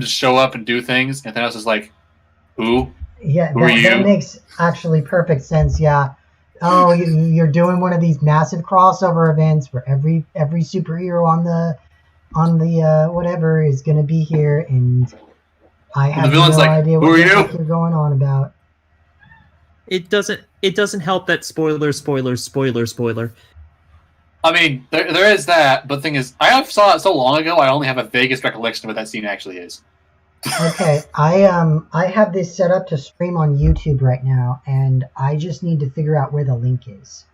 just show up and do things, and then I was just like, who? Yeah, Who are you? that makes actually perfect sense. Yeah. Oh, you're doing one of these massive crossover events where every superhero on the whatever is going to be here, and I have no idea what the heck you're going on about. It doesn't help that spoiler. I mean, there is that, but the thing is, I saw it so long ago, I only have a vaguest recollection of what that scene actually is. Okay, I have this set up to stream on YouTube right now, and I just need to figure out where the link is.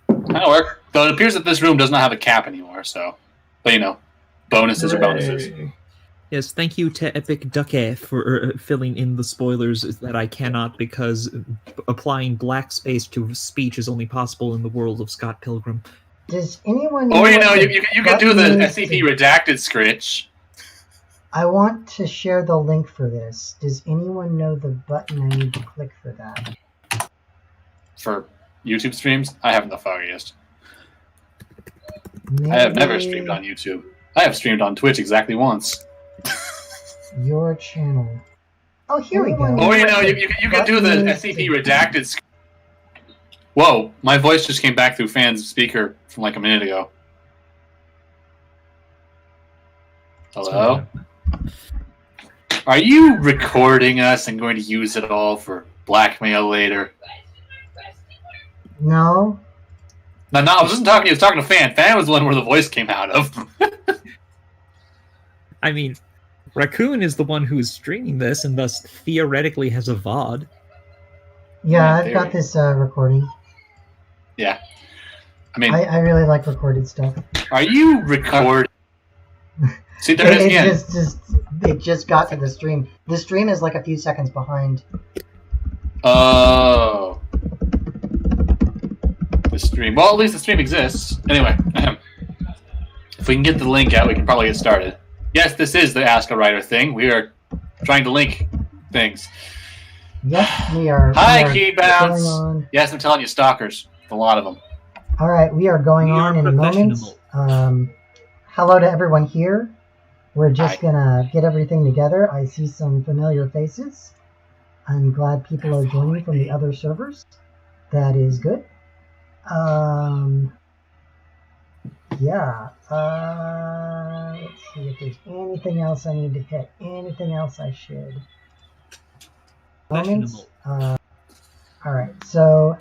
That'll work. Though it appears that this room does not have a cap anymore, so... But, bonuses are bonuses. Yes, thank you to Epic Duque for filling in the spoilers that I cannot, because applying black space to speech is only possible in the world of Scott Pilgrim. Does anyone know... Or, you can do the SCP redacted scritch. I want to share the link for this. Does anyone know the button I need to click for that? For YouTube streams? I haven't the foggiest. Maybe... I have never streamed on YouTube. I have streamed on Twitch exactly once. Your channel. Oh, here we go. Or, you can do the SCP redacted scritch. Whoa, my voice just came back through Fan's speaker from like a minute ago. Hello? Are you recording us and going to use it all for blackmail later? No. No, I wasn't talking to you. I was talking to Fan. Fan was the one where the voice came out of. I mean, Raccoon is the one who is streaming this and thus theoretically has a VOD. Yeah, I've got this recording. Yeah. I mean... I really like recorded stuff. Are you recording? See, there it is again. It just got to the stream. The stream is like a few seconds behind. Oh. The stream. Well, at least the stream exists. Anyway, if we can get the link out, we can probably get started. Yes, this is the Ask a Writer thing. We are trying to link things. Yes, we are. Hi, Keybounce. Yes, I'm telling you, stalkers. A lot of them. All right, we are going on in a moment. Hello to everyone here. We're just going to get everything together. I see some familiar faces. I'm glad people are joining from the other servers. That is good. Yeah. Let's see if there's anything else I need to hit. Anything else I should. Moments. All right, so...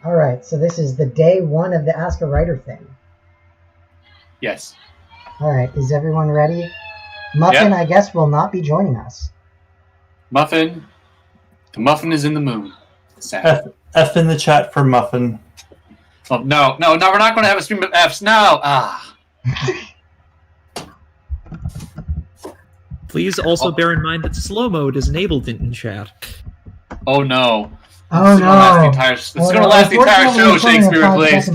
All right, so this is the day one of the Ask a Writer thing. Yes. All right, is everyone ready? Muffin, I guess, will not be joining us. Muffin? The Muffin is in the moon. Sad. F in the chat for Muffin. Oh, no, we're not going to have a stream of Fs. No! Please also bear in mind that slow mode is enabled in chat. Oh, no. Oh, no. It's going to last the entire show, Shakespearacles.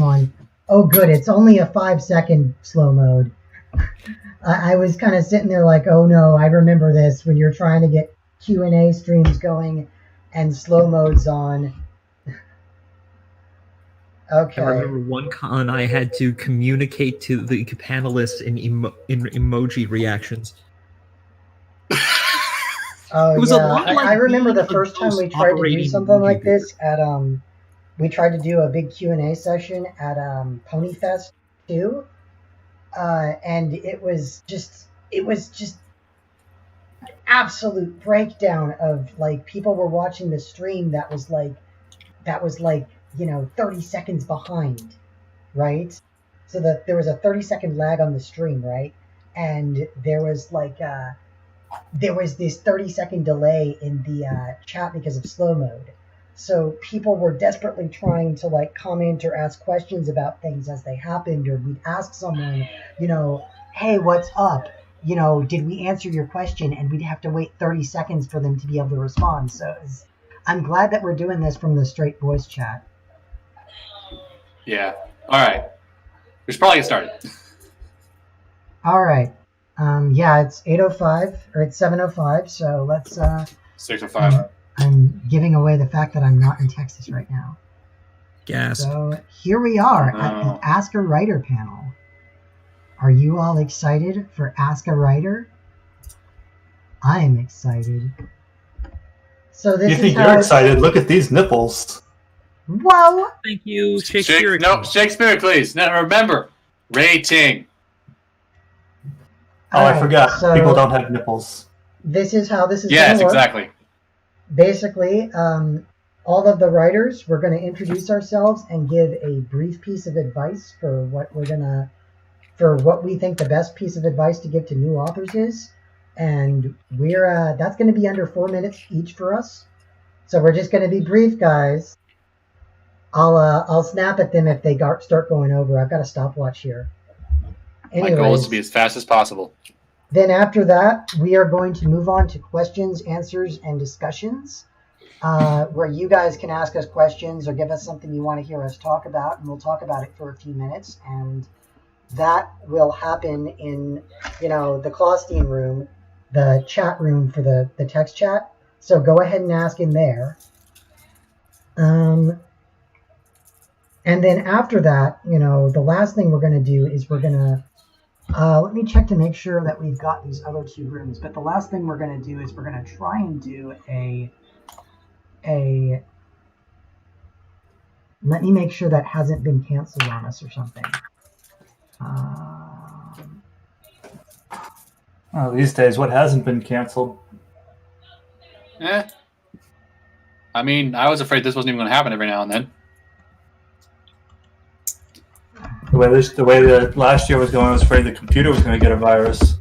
Oh, good. It's only a 5-second slow mode. I was kind of sitting there like, oh, no, I remember this when you're trying to get Q&A streams going and slow mode's on. Okay. I remember one con I had to communicate to the panelists in emoji reactions. Oh, yeah. I remember the first time we tried to do something like this at, we tried to do a big Q&A session at Ponyfest 2, and it was just an absolute breakdown of, like, people were watching the stream that was like, 30 seconds behind, right? So there was a 30-second lag on the stream, right? And there was, like, there was this 30-second delay in the chat because of slow mode. So people were desperately trying to, like, comment or ask questions about things as they happened, or we'd ask someone, hey, what's up? Did we answer your question? And we'd have to wait 30 seconds for them to be able to respond. So I'm glad that we're doing this from the straight voice chat. Yeah. All right. We should probably get started. All right. Yeah, it's 8:05 or it's 7:05. So let's. 6:05. I'm giving away the fact that I'm not in Texas right now. Gasp. So here we are at the Ask a Writer panel. Are you all excited for Ask a Writer? I'm excited. So this You is think how you're excited? Look at these nipples. Whoa! Thank you, Shakespeare. Shakespearacles. No, Shakespearacles. Now remember, rating. Oh, Alright, I forgot. so People don't have nipples. This is how this is Yes, going to work. exactly. Basically, all of the writers, we're going to introduce ourselves and give a brief piece of advice for what we think the best piece of advice to give to new authors is, and that's going to be under 4 minutes each for us. So we're just going to be brief, guys. I'll snap at them if they start going over. I've got a stopwatch here. My goal is to be as fast as possible. Then after that, we are going to move on to questions, answers, and discussions, where you guys can ask us questions or give us something you want to hear us talk about, and we'll talk about it for a few minutes. And that will happen in, the Clawstein room, the chat room for the text chat. So go ahead and ask in there. And then after that, the last thing we're going to do is we're going to let me check to make sure that we've got these other two rooms. But the last thing we're going to do is we're going to try and do let me make sure that hasn't been canceled on us or something. These days, what hasn't been canceled? I mean, I was afraid this wasn't even going to happen every now and then. The way the last year was going, I was afraid the computer was going to get a virus.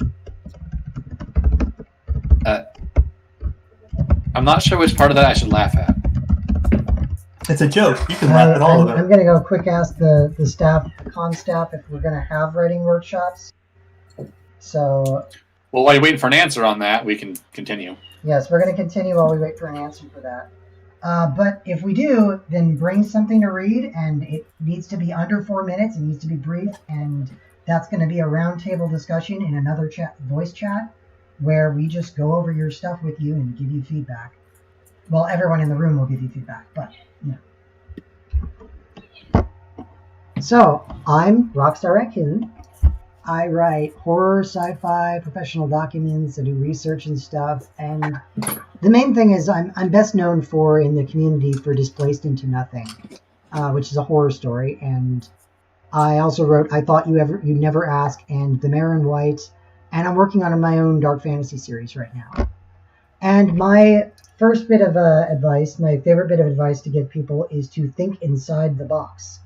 I'm not sure which part of that I should laugh at. It's a joke. You can laugh at all of it. I'm going to go quick ask the staff, the con staff, if we're going to have writing workshops. So... Well, while you're waiting for an answer on that, we can continue. Yes, we're going to continue while we wait for an answer for that. But if we do, then bring something to read, and it needs to be under 4 minutes. It needs to be brief, and that's going to be a roundtable discussion in another voice chat, where we just go over your stuff with you and give you feedback. Well, everyone in the room will give you feedback, but, So, I'm Rockstar Raccoon. I write horror, sci-fi, professional documents, I do research and stuff, and the main thing is I'm best known in the community for Displaced Into Nothing, which is a horror story, and I also wrote I Thought You Never Ask and The Mare in White, and I'm working on my own dark fantasy series right now. And my first bit of advice, my favorite bit of advice to give people is to think inside the box.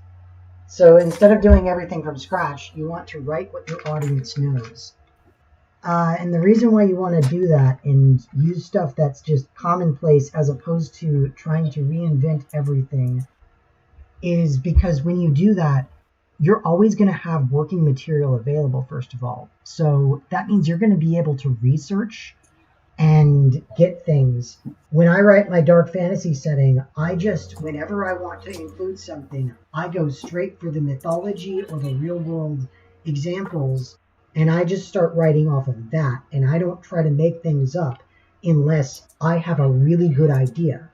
So instead of doing everything from scratch, you want to write what your audience knows. And the reason why you want to do that and use stuff that's just commonplace as opposed to trying to reinvent everything is because when you do that, you're always going to have working material available, first of all. So that means you're going to be able to research and get things. When I write my dark fantasy setting, whenever I want to include something, I go straight for the mythology or the real world examples, and I just start writing off of that, and I don't try to make things up unless I have a really good idea.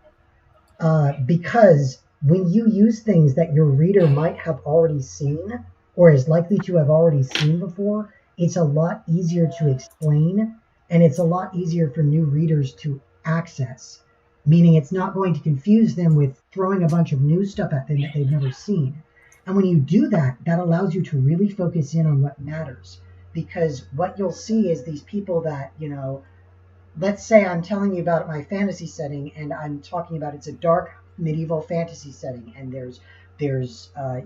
Because when you use things that your reader might have already seen, or is likely to have already seen before, it's a lot easier to explain, and it's a lot easier for new readers to access, meaning it's not going to confuse them with throwing a bunch of new stuff at them that they've never seen. And when you do that, that allows you to really focus in on what matters, because what you'll see is these people that, let's say I'm telling you about my fantasy setting, and I'm talking about it's a dark medieval fantasy setting, and there's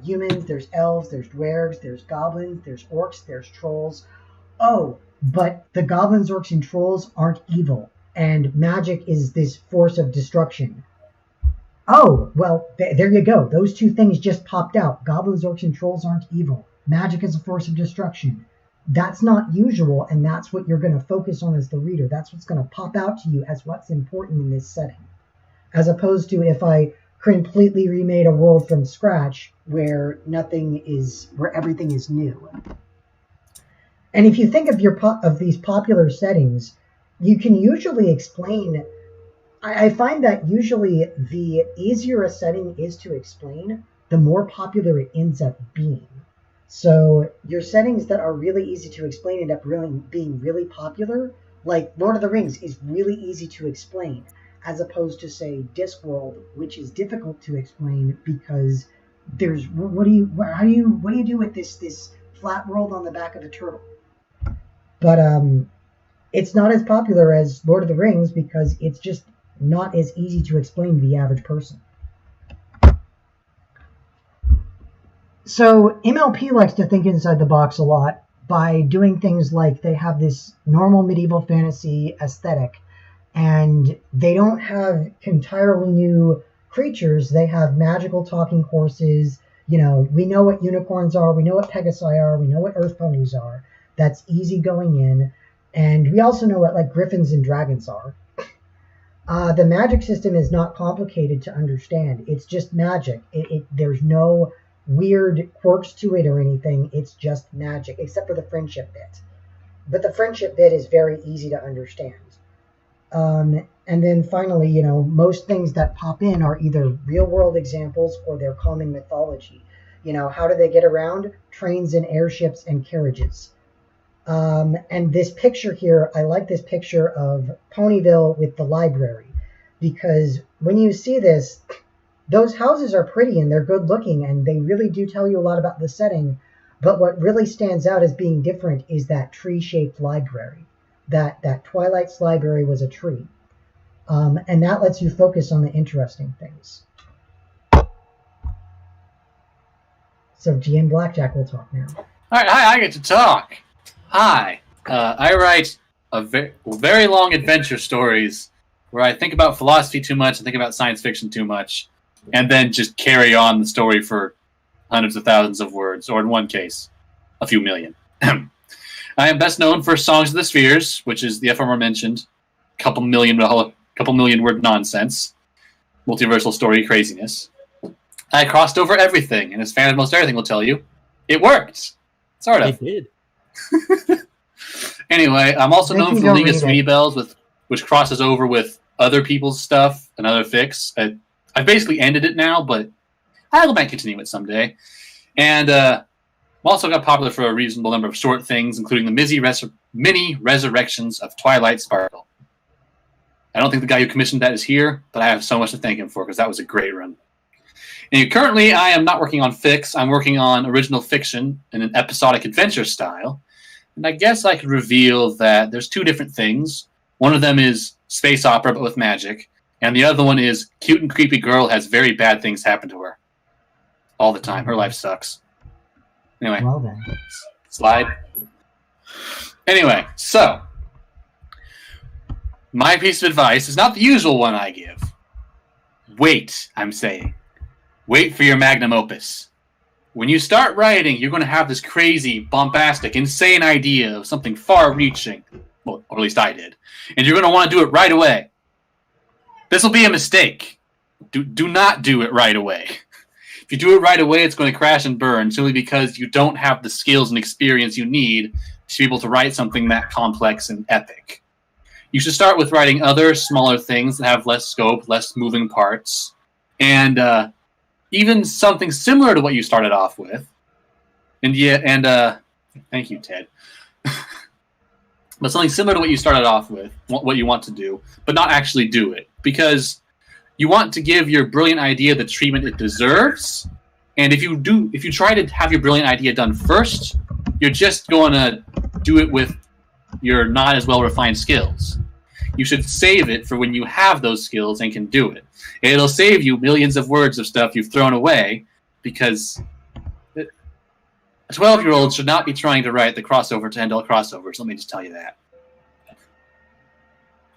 humans, there's elves, there's dwarves, there's goblins, there's orcs, there's trolls. Oh, but the goblins, orcs, and trolls aren't evil, and magic is this force of destruction. Oh, well, there you go. Those two things just popped out. Goblins, orcs, and trolls aren't evil. Magic is a force of destruction. That's not usual, and that's what you're going to focus on as the reader. That's what's going to pop out to you as what's important in this setting. As opposed to if I completely remade a world from scratch where everything is new. And if you think of these popular settings, you can usually I find that usually the easier a setting is to explain, the the more popular it ends up being. So your settings that are really easy to explain end up really being really popular. Like Lord of the Rings is really easy to explain, as opposed to say Discworld, which is difficult to explain because there's what do you do with this flat world on the back of a turtle? But it's not as popular as Lord of the Rings because it's just not as easy to explain to the average person. So MLP likes to think inside the box a lot by doing things like they have this normal medieval fantasy aesthetic, and they don't have entirely new creatures. They have magical talking horses. You know, we know what unicorns are, we know what pegasi are, we know what earth ponies are. That's easy going in. And we also know what like griffins and dragons are. The magic system is not complicated to understand. It's just magic. There's no weird quirks to it or anything. It's just magic, except for the friendship bit. But the friendship bit is very easy to understand. And then finally, you know, most things that pop in are either real-world examples or they're common mythology. You know, how do they get around? Trains and airships and carriages. And this picture here, I like this picture of Ponyville with the library, because when you see this, those houses are pretty and they're good looking and they really do tell you a lot about the setting. But what really stands out as being different is that tree-shaped library. That Twilight's library was a tree. And that lets you focus on the interesting things. So GM Blackjack will talk now. All right, hi, I get to talk. Hi, I write very long adventure stories where I think about philosophy too much and think about science fiction too much, and then just carry on the story for hundreds of thousands of words, or in one case, a few million. I am best known for Songs of the Spheres, which is the aforementioned couple million word nonsense, multiversal story craziness. I crossed over everything, and as fan of most everything will tell you, it worked. Sort of. It did. Anyway, I'm also known for the League of Sweetie Bells, which crosses over with other people's stuff and other fics. I've basically ended it now, but I might continue it someday. And I'm also got popular for a reasonable number of short things, including the mini resurrections of Twilight Sparkle. I don't think the guy who commissioned that is here, but I have so much to thank him for because that was a great run. And currently, I am not working on fics. I'm working on original fiction in an episodic adventure style. And I guess I could reveal that there's two different things. One of them is space opera, but with magic. And the other one is cute and creepy girl has very bad things happen to her. All the time. Her life sucks. Anyway. Well then. Slide. Anyway, so. My piece of advice is not the usual one I give. Wait, I'm saying. Wait for your magnum opus. When you start writing, you're going to have this crazy, bombastic, insane idea of something far-reaching. Well, or at least I did. And you're going to want to do it right away. This will be a mistake. Do not do it right away. If you do it right away, it's going to crash and burn simply because you don't have the skills and experience you need to be able to write something that complex and epic. You should start with writing other, smaller things that have less scope, less moving parts, and even something similar to what you started off with. Thank you, Ted. But something similar to what you started off with, what you want to do, but not actually do it. Because you want to give your brilliant idea the treatment it deserves. And if you try to have your brilliant idea done first, you're just going to do it with your not as well-refined skills. You should save it for when you have those skills and can do it. It'll save you millions of words of stuff you've thrown away, because a 12-year-old should not be trying to write the crossover to end all crossovers. Let me just tell you that.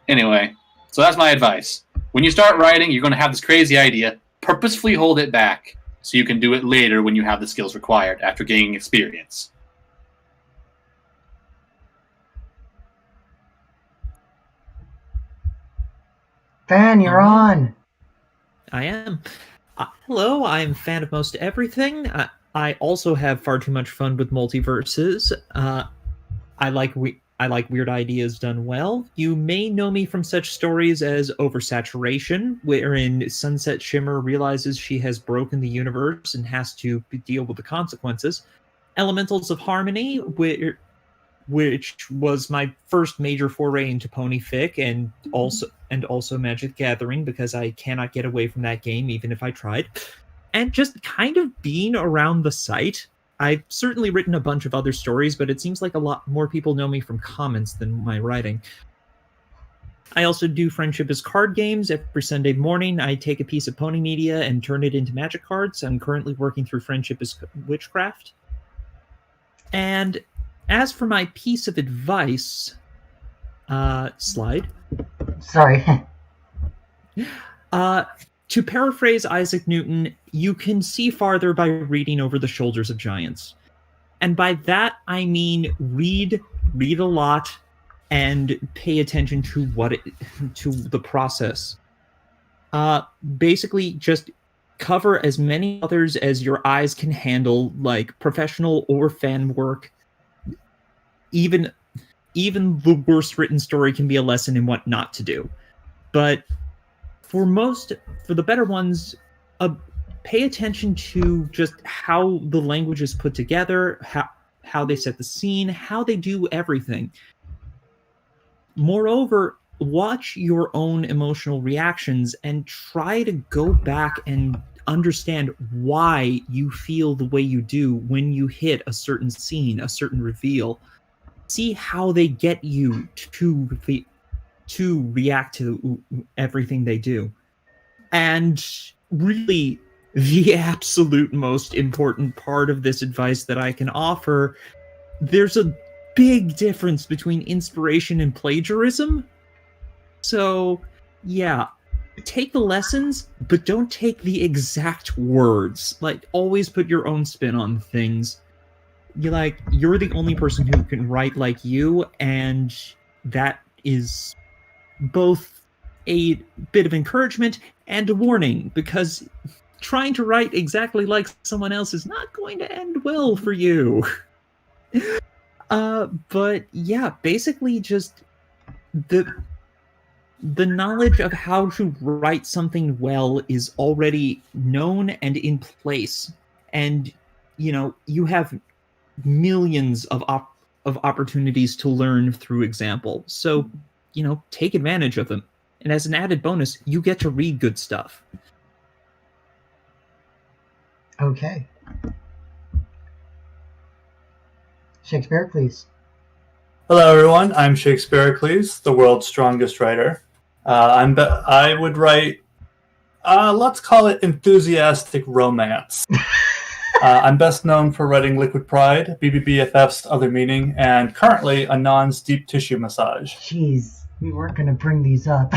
Anyway, so that's my advice. When you start writing, you're going to have this crazy idea. Purposefully hold it back so you can do it later when you have the skills required after gaining experience. Fan, you're on. I am. Hello, I'm fan of most everything. I also have far too much fun with multiverses. I like I like weird ideas done well. You may know me from such stories as Oversaturation, wherein Sunset Shimmer realizes she has broken the universe and has to deal with the consequences. Elementals of Harmony, which was my first major foray into pony fic, and also Magic the Gathering, because I cannot get away from that game even if I tried. And just kind of being around the site. I've certainly written a bunch of other stories, but it seems like a lot more people know me from comments than my writing. I also do Friendship as Card Games. Every Sunday morning, I take a piece of pony media and turn it into magic cards. I'm currently working through Friendship as Witchcraft. And as for my piece of advice, slide. Sorry. To paraphrase Isaac Newton, you can see farther by reading over the shoulders of giants. And by that, I mean read a lot, and pay attention to to the process. Basically, just cover as many others as your eyes can handle, like professional or fan work. Even the worst written story can be a lesson in what not to do. But for the better ones, pay attention to just how the language is put together, how they set the scene, how they do everything. Moreover, watch your own emotional reactions and try to go back and understand why you feel the way you do when you hit a certain scene, a certain reveal. See how they get you to react to everything they do. And really, the absolute most important part of this advice that I can offer, there's a big difference between inspiration and plagiarism. So, yeah, take the lessons, but don't take the exact words. Like, always put your own spin on things. You're the only person who can write like you, and that is both a bit of encouragement and a warning, because trying to write exactly like someone else is not going to end well for you. But yeah, basically just the knowledge of how to write something well is already known and in place. And, you have millions of opportunities to learn through example. So, take advantage of them. And as an added bonus, you get to read good stuff. Okay. Shakespearacles. Hello, everyone. I'm Shakespearacles, the world's strongest writer. I would write, let's call it enthusiastic romance. I'm best known for writing Liquid Pride, BBBFF's Other Meaning, and currently Anon's Deep Tissue Massage. Jeez, we weren't going to bring these up.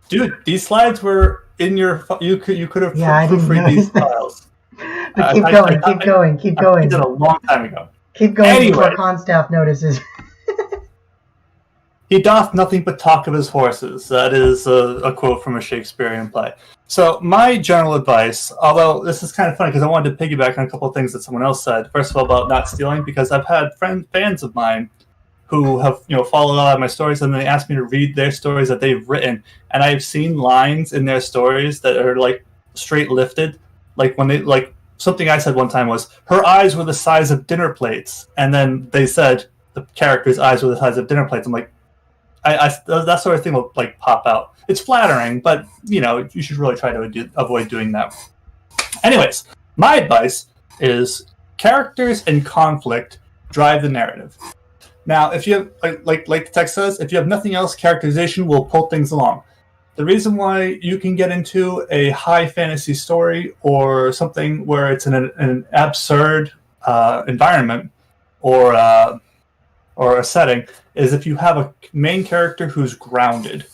Dude, these slides were in your... You could have proofread these files. But keep going. I did a long time ago. Keep going before Constaff notices. He doth nothing but talk of his horses. That is a quote from a Shakespearean play. So my general advice, although this is kind of funny because I wanted to piggyback on a couple of things that someone else said. First of all, about not stealing, because I've had fans of mine who have followed a lot of my stories, and they asked me to read their stories that they've written, and I've seen lines in their stories that are like straight lifted, like when they something I said one time was, her eyes were the size of dinner plates, and then they said the character's eyes were the size of dinner plates. I'm like, that sort of thing will pop out. It's flattering, but you should really try to avoid doing that. Anyways, my advice is characters and conflict drive the narrative. Now, if you have, like the text says, if you have nothing else, characterization will pull things along. The reason why you can get into a high fantasy story or something where it's in an absurd environment or a setting is if you have a main character who's grounded.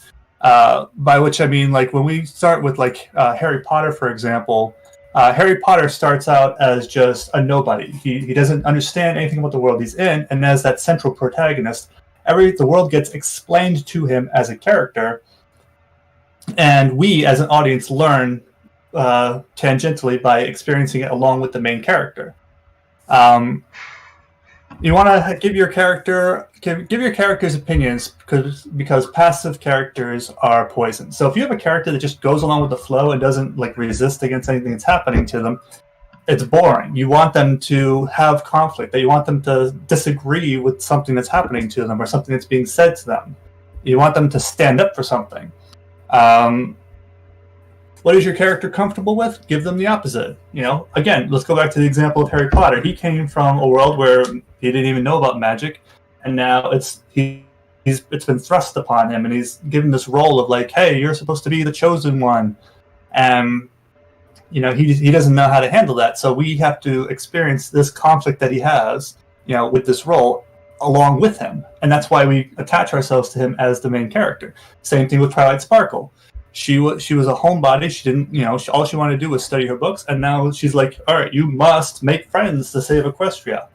By which I mean, when we start with Harry Potter, for example, Harry Potter starts out as just a nobody. He doesn't understand anything about the world he's in, and as that central protagonist, the world gets explained to him as a character, and we, as an audience, learn tangentially by experiencing it along with the main character. You want to give your characters opinions because passive characters are poison. So if you have a character that just goes along with the flow and doesn't like resist against anything that's happening to them, it's boring. You want them to have conflict. That you want them to disagree with something that's happening to them or something that's being said to them. You want them to stand up for something. What is your character comfortable with? Give them the opposite. Again, let's go back to the example of Harry Potter. He came from a world where he didn't even know about magic, and now it's been thrust upon him, and he's given this role of like, hey, you're supposed to be the chosen one, and he doesn't know how to handle that. So we have to experience this conflict that he has, with this role along with him, and that's why we attach ourselves to him as the main character. Same thing with Twilight Sparkle. She was a homebody. She didn't, all she wanted to do was study her books, and now she's like, all right, you must make friends to save Equestria.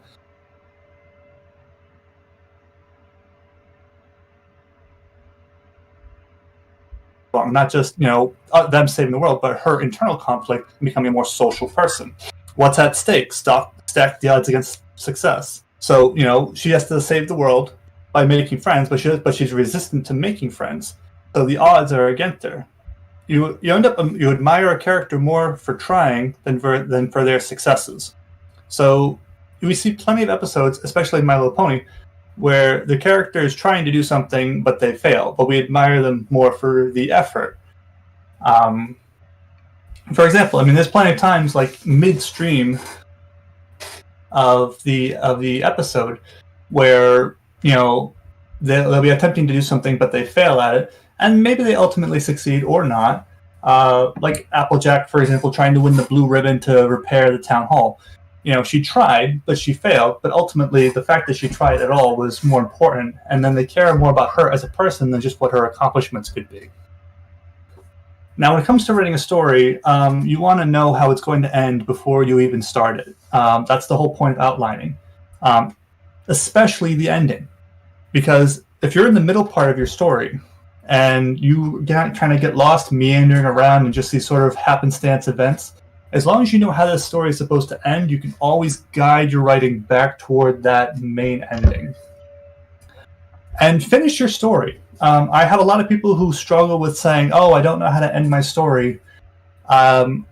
Not just, them saving the world, but her internal conflict and becoming a more social person. What's at stake? Stack the odds against success. So, she has to save the world by making friends, but she's resistant to making friends. So the odds are against her. You admire a character more for trying than for their successes. So we see plenty of episodes, especially in My Little Pony, where the character is trying to do something but they fail, but we admire them more for the effort. For example, there's plenty of times like midstream of the episode where they'll be attempting to do something but they fail at it. And maybe they ultimately succeed or not. Like Applejack, for example, trying to win the blue ribbon to repair the town hall. She tried, but she failed. But ultimately, the fact that she tried at all was more important. And then they care more about her as a person than just what her accomplishments could be. Now, when it comes to writing a story, you want to know how it's going to end before you even start it. That's the whole point of outlining. Especially the ending. Because if you're in the middle part of your story, and you kind of get lost meandering around in just these sort of happenstance events, as long as you know how this story is supposed to end, you can always guide your writing back toward that main ending. And finish your story. I have a lot of people who struggle with saying, oh, I don't know how to end my story. And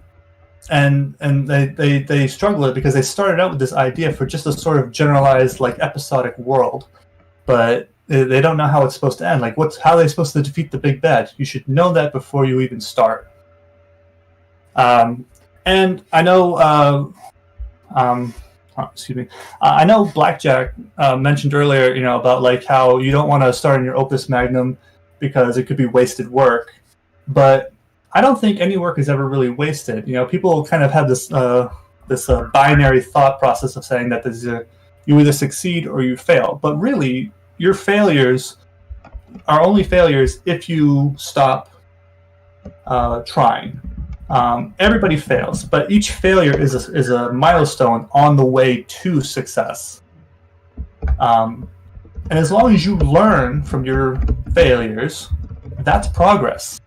they struggle with it because they started out with this idea for just a sort of generalized, like, episodic world. But they don't know how it's supposed to end. Like, how are they supposed to defeat the big bad? You should know that before you even start. And I know, I know Blackjack mentioned earlier, about like how you don't want to start in your opus magnum because it could be wasted work. But I don't think any work is ever really wasted. People kind of have this binary thought process of saying that you either succeed or you fail. But really, your failures are only failures if you stop trying. Everybody fails, but each failure is a milestone on the way to success. And as long as you learn from your failures, that's progress.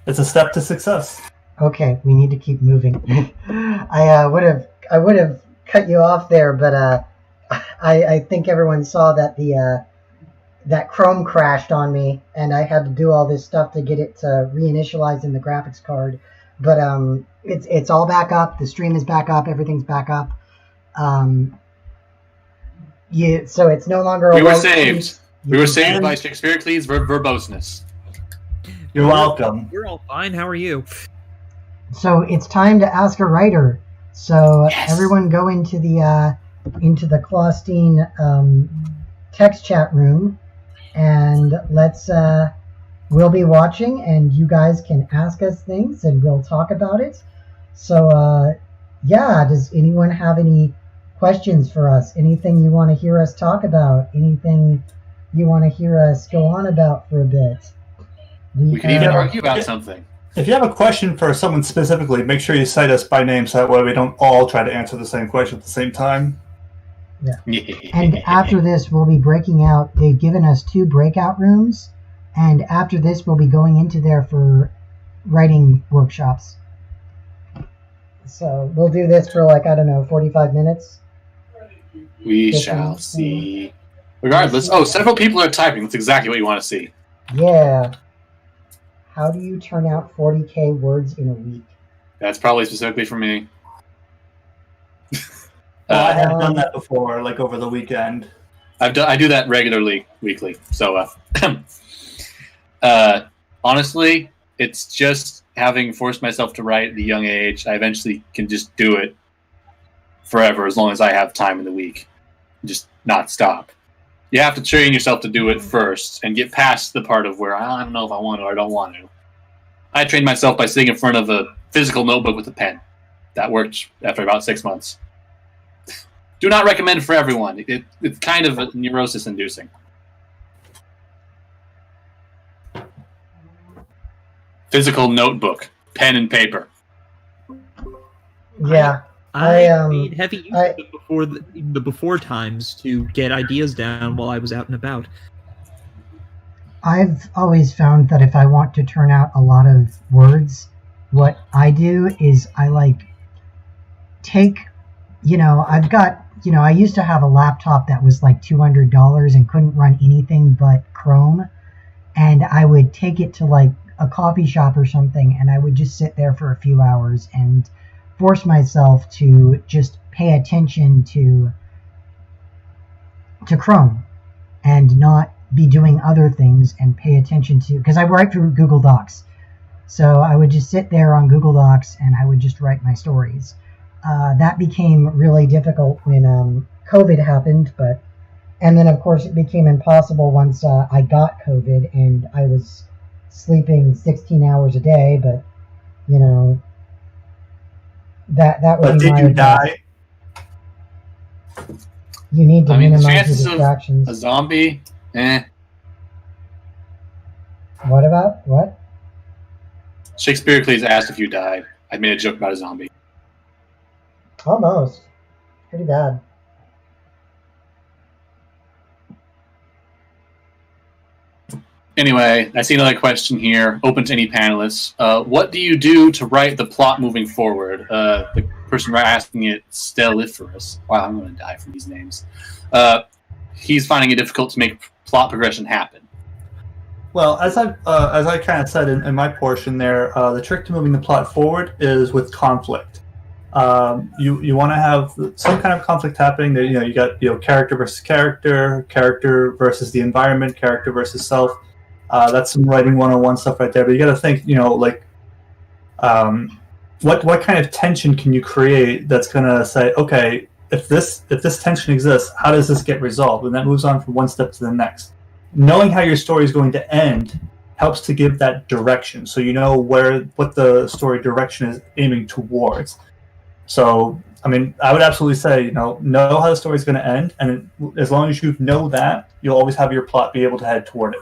It's a step to success. Okay, we need to keep moving. I would have cut you off there, but I think everyone saw that that Chrome crashed on me, and I had to do all this stuff to get it to reinitialize in the graphics card. But it's all back up. The stream is back up. Everything's back up. So it's no longer. We were saved. We were saved by Shakespearacles' verboseness. You're welcome. We're all fine. How are you? So it's time to ask a writer. So yes. Everyone go into the Clawstein text chat room, and we'll be watching, and you guys can ask us things, and we'll talk about it. So does anyone have any questions for us? Anything you want to hear us talk about? Anything you want to hear us go on about for a bit? We can even argue about something. If you have a question for someone specifically, make sure you cite us by name so that way we don't all try to answer the same question at the same time. Yeah. And after this, we'll be breaking out. They've given us 2 breakout rooms, and after this, we'll be going into there for writing workshops. So we'll do this for like, I don't know, 45 minutes. We shall see. Regardless, several people are typing. That's exactly what you want to see. Yeah. How do you turn out 40k words in a week? That's probably specifically for me. I have done that before, like over the weekend. I do that regularly, weekly. So, honestly, it's just having forced myself to write at a young age. I eventually can just do it forever as long as I have time in the week. Just not stop. You have to train yourself to do it first and get past the part of where I don't know if I want to or I don't want to. I trained myself by sitting in front of a physical notebook with a pen. That worked after about 6 months. Do not recommend for everyone. It's kind of neurosis-inducing. Physical notebook, pen and paper. Yeah. I made heavy use of it before the before times to get ideas down while I was out and about. I've always found that if I want to turn out a lot of words, what I do is I take, I've got, I used to have a laptop that was like $200 and couldn't run anything but Chrome. And I would take it to like a coffee shop or something, and I would just sit there for a few hours and force myself to just pay attention to Chrome and not be doing other things and pay attention to, because I write through Google Docs. So I would just sit there on Google Docs and I would just write my stories. That became really difficult when COVID happened, and then of course it became impossible once I got COVID and I was sleeping 16 hours a day, but that would be my advice. Die? You need to minimize the chances distractions. Of a zombie, What about what? Shakespearacles asked if you died. I made a joke about a zombie. Almost. Pretty bad. Anyway, I see another question here, open to any panelists. What do you do to write the plot moving forward? The person asking it, Stelliferous. Wow, I'm going to die from these names. He's finding it difficult to make plot progression happen. Well, as I kind of said in my portion there, the trick to moving the plot forward is with conflict. You want to have some kind of conflict happening. That you got character versus character, character versus the environment, character versus self. That's some writing 101 stuff right there. But you got to think, what kind of tension can you create that's going to say, okay, if this tension exists, how does this get resolved? And that moves on from one step to the next. Knowing how your story is going to end helps to give that direction, so you know what the story direction is aiming towards. So, I would absolutely say, know how the story is going to end, and as long as you know that, you'll always have your plot be able to head toward it.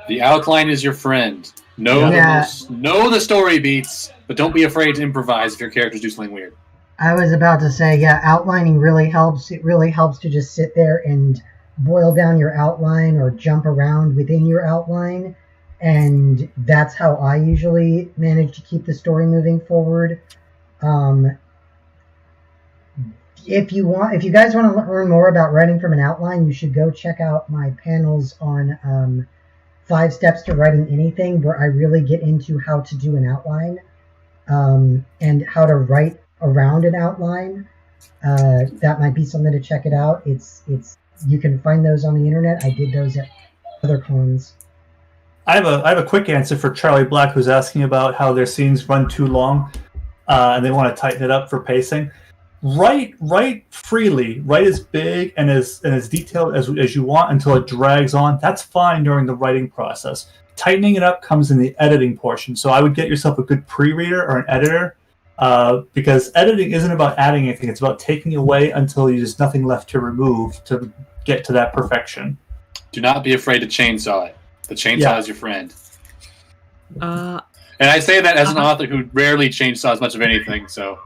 The outline is your friend. Know the story beats, but don't be afraid to improvise if your characters do something weird. I was about to say, outlining really helps. It really helps to just sit there and boil down your outline or jump around within your outline, and that's how I usually manage to keep the story moving forward. If you guys want to learn more about writing from an outline, you should go check out my panels on 5 Steps to Writing Anything, where I really get into how to do an outline and how to write around an outline. That might be something to check it out. It's you can find those on the internet. I did those at other cons. I have a quick answer for Charlie Black, who's asking about how their scenes run too long, and they want to tighten it up for pacing. Write freely. Write as big and as detailed as you want until it drags on. That's fine during the writing process. Tightening it up comes in the editing portion. So I would get yourself a good pre-reader or an editor, because editing isn't about adding anything. It's about taking away until there's nothing left to remove to get to that perfection. Do not be afraid to chainsaw it. The chainsaw is your friend. And I say that as an author who rarely chainsaws much of anything, so...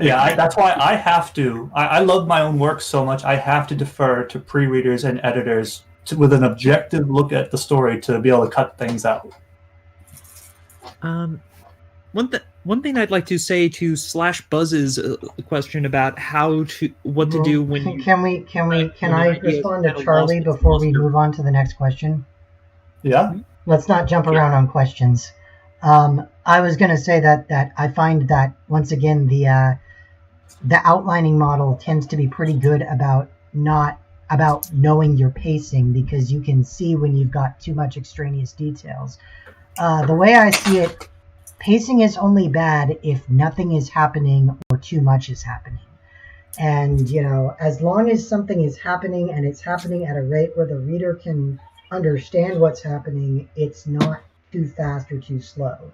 Yeah, that's why I have to. I love my own work so much, I have to defer to pre-readers and editors with an objective look at the story to be able to cut things out. One thing I'd like to say to /Buzz's question about what to do when can I respond to Charlie before we move on to the next question? Yeah. Let's not jump around on questions. I was going to say that I find that once again the outlining model tends to be pretty good about knowing your pacing, because you can see when you've got too much extraneous details. The way I see it, pacing is only bad if nothing is happening or too much is happening. And, as long as something is happening and it's happening at a rate where the reader can understand what's happening, it's not too fast or too slow.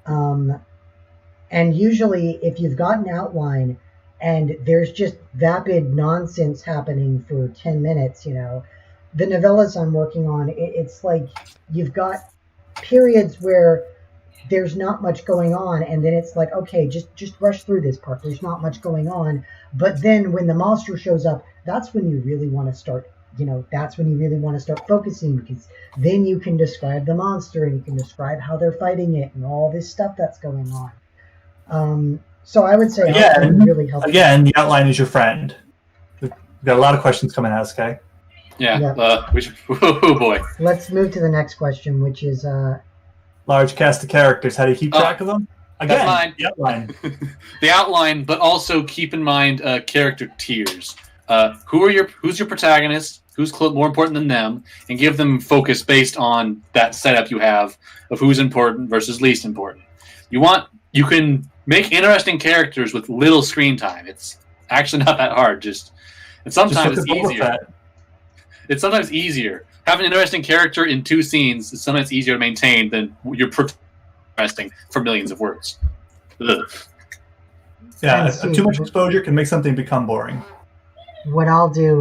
And usually if you've got an outline and there's just vapid nonsense happening for 10 minutes, the novellas I'm working on, it's like you've got periods where there's not much going on, and then it's like, okay, just rush through this part. There's not much going on. But then when the monster shows up, that's when you really want to start, focusing, because then you can describe the monster and you can describe how they're fighting it and all this stuff that's going on. So I would say outline really helps. Again, the outline is your friend. We've got a lot of questions coming at us, okay? Yeah. Oh boy. Let's move to the next question, which is large cast of characters. How do you keep track of them? Again, the outline. The outline, but also keep in mind character tiers. Who's your protagonist? Who's more important than them? And give them focus based on that setup you have of who's important versus least important. You can make interesting characters with little screen time. It's actually not that hard. Sometimes it's easier. It's sometimes easier. Having an interesting character in 2 scenes is sometimes easier to maintain than your interesting for millions of words. Ugh. Yeah, too much exposure can make something become boring. What I'll do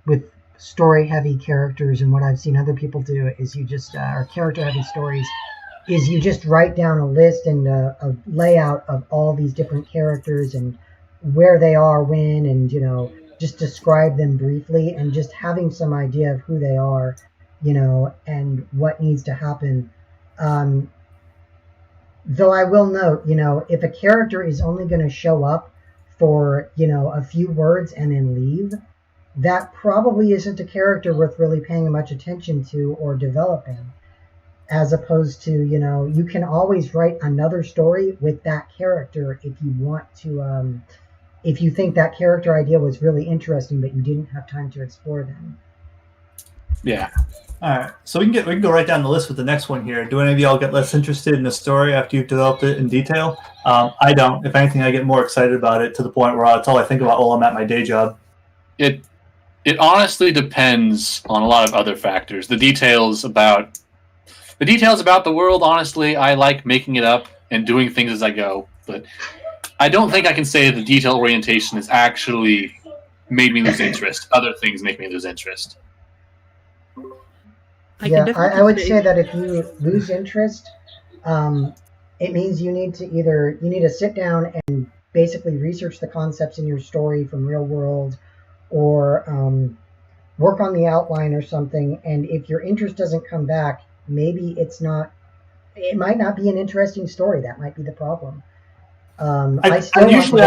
with story-heavy characters, and what I've seen other people do, is you just or character-heavy stories, is you just write down a list and a layout of all these different characters and where they are when, and just describe them briefly, and just having some idea of who they are, and what needs to happen. Though I will note, if a character is only going to show up for, a few words and then leave, that probably isn't a character worth really paying much attention to or developing. As opposed to, you can always write another story with that character if you want to, if you think that character idea was really interesting, but you didn't have time to explore them. Yeah. All right. So we can go right down the list with the next one here. Do any of y'all get less interested in the story after you've developed it in detail? I don't. If anything, I get more excited about it to the point where that's all I think about while I'm at my day job. It honestly depends on a lot of other factors. The details about the world, honestly, I like making it up and doing things as I go, but I don't think I can say the detail orientation has actually made me lose interest. Other things make me lose interest. I would say that if you lose interest, it means you need to sit down and basically research the concepts in your story from real world, or work on the outline or something. And if your interest doesn't come back, maybe it might not be an interesting story. That might be the problem. Usually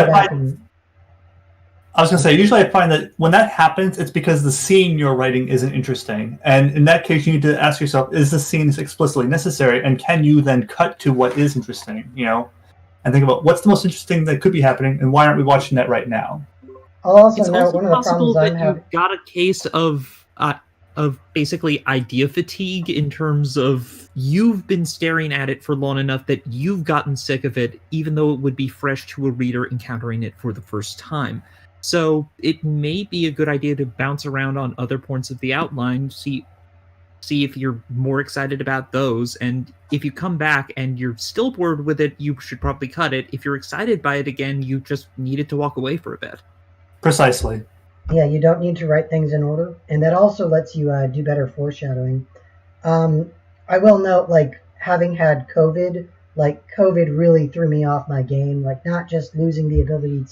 I find that when that happens, it's because the scene you're writing isn't interesting. And in that case, you need to ask yourself, is the scene explicitly necessary? And can you then cut to what is interesting, and think about what's the most interesting that could be happening, and why aren't we watching that right now? I'll also note one of the problems I'm having. You've got a case of basically idea fatigue, in terms of you've been staring at it for long enough that you've gotten sick of it, even though it would be fresh to a reader encountering it for the first time. So it may be a good idea to bounce around on other points of the outline, see if you're more excited about those, and if you come back and you're still bored with it, you should probably cut it. If you're excited by it again, you just needed to walk away for a bit. Precisely. Yeah, you don't need to write things in order, and that also lets you do better foreshadowing. I will note, having had COVID, COVID really threw me off my game, not just losing the ability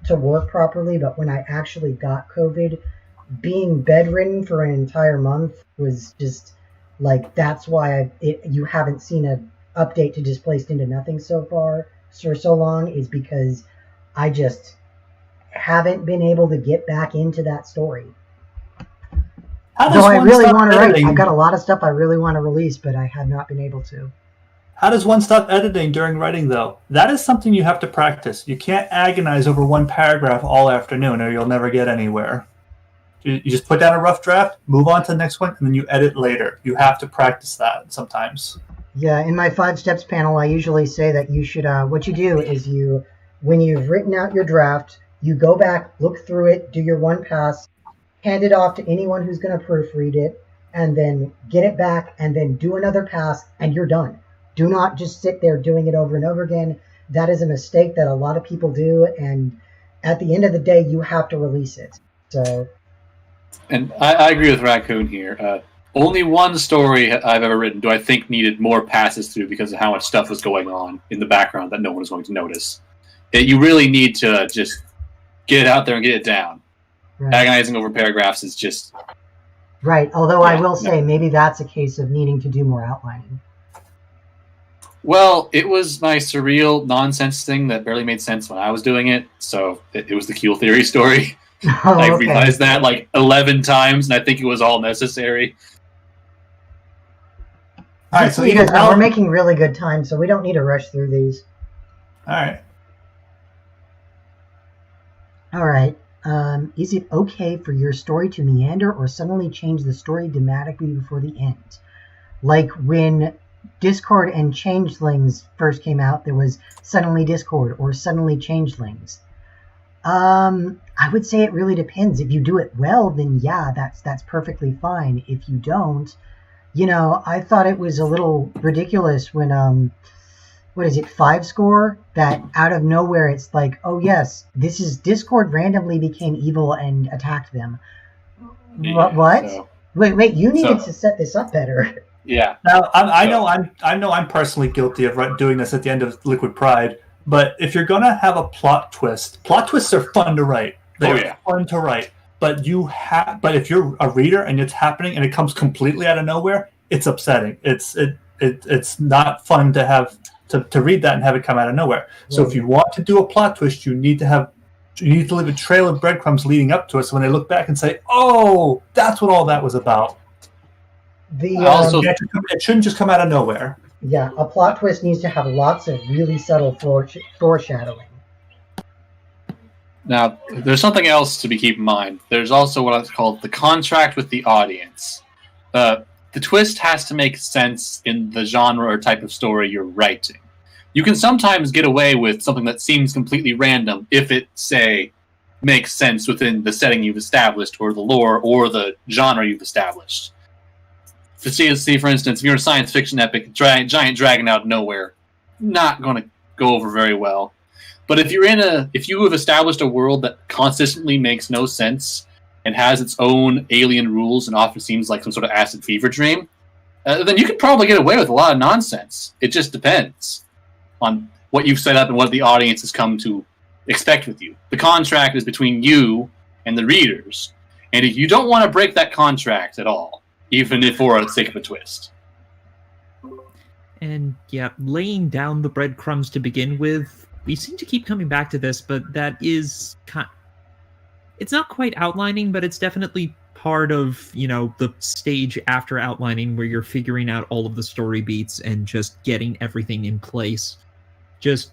to work properly, but when I actually got COVID, being bedridden for an entire month was just, that's why you haven't seen a update to Displaced into Nothing so far for so long is because I just haven't been able to get back into that story. Though I really want to write. I've got a lot of stuff I really want to release, but I have not been able to. How does one stop editing during writing, though? That is something you have to practice. You can't agonize over one paragraph all afternoon, or you'll never get anywhere. You just put down a rough draft, move on to the next one, and then you edit later. You have to practice that sometimes. Yeah, in my 5 steps panel, I usually say that you should, what you do is when you've written out your draft, you go back, look through it, do your one pass, hand it off to anyone who's going to proofread it, and then get it back, and then do another pass, and you're done. Do not just sit there doing it over and over again. That is a mistake that a lot of people do, and at the end of the day, you have to release it. So, and I agree with Raccoon here. Only one story I've ever written do I think needed more passes through because of how much stuff was going on in the background that no one was going to notice. You really need to just get it out there and get it down. Right. Agonizing over paragraphs is just... Right, although I will say maybe that's a case of needing to do more outlining. Well, it was my surreal nonsense thing that barely made sense when I was doing it, so it was the Kuehl theory story. Oh, I revised that like 11 times, and I think it was all necessary. All right, so we're making really good time, so we don't need to rush through these. All right. All right. Is it okay for your story to meander or suddenly change the story dramatically before the end? Like when Discord and Changelings first came out, there was suddenly Discord or suddenly Changelings. I would say it really depends. If you do it well, then yeah, that's perfectly fine. If you don't, I thought it was a little ridiculous when what is it, 5 score, that out of nowhere it's like, oh yes, this is Discord randomly became evil and attacked them. Yeah, what? So, wait, you needed to set this up better. Yeah. Now I know I'm personally guilty of doing this at the end of Liquid Pride, but if you're gonna have a plot twists are fun to write. They're fun to write. But if you're a reader and it's happening and it comes completely out of nowhere, it's upsetting. It's not fun to have to read that and have it come out of nowhere. So if you want to do a plot twist, you need to leave a trail of breadcrumbs leading up to it, so when they look back and say, "Oh, that's what all that was about." It shouldn't just come out of nowhere. Yeah, a plot twist needs to have lots of really subtle foreshadowing. Now, there's something else to be keep in mind. There's also what I call the contract with the audience. The twist has to make sense in the genre or type of story you're writing. You can sometimes get away with something that seems completely random if it, say, makes sense within the setting you've established or the lore or the genre you've established. See, for instance, if you're a science fiction epic, giant dragon out of nowhere, not going to go over very well. But if you have established a world that consistently makes no sense and has its own alien rules and often seems like some sort of acid fever dream, then you could probably get away with a lot of nonsense. It just depends on what you've set up and what the audience has come to expect with you. The contract is between you and the readers, and if you don't want to break that contract at all, even if for the sake of a twist. And yeah, laying down the breadcrumbs to begin with, we seem to keep coming back to this, but that is it's not quite outlining, but it's definitely part of, the stage after outlining where you're figuring out all of the story beats and just getting everything in place. Just,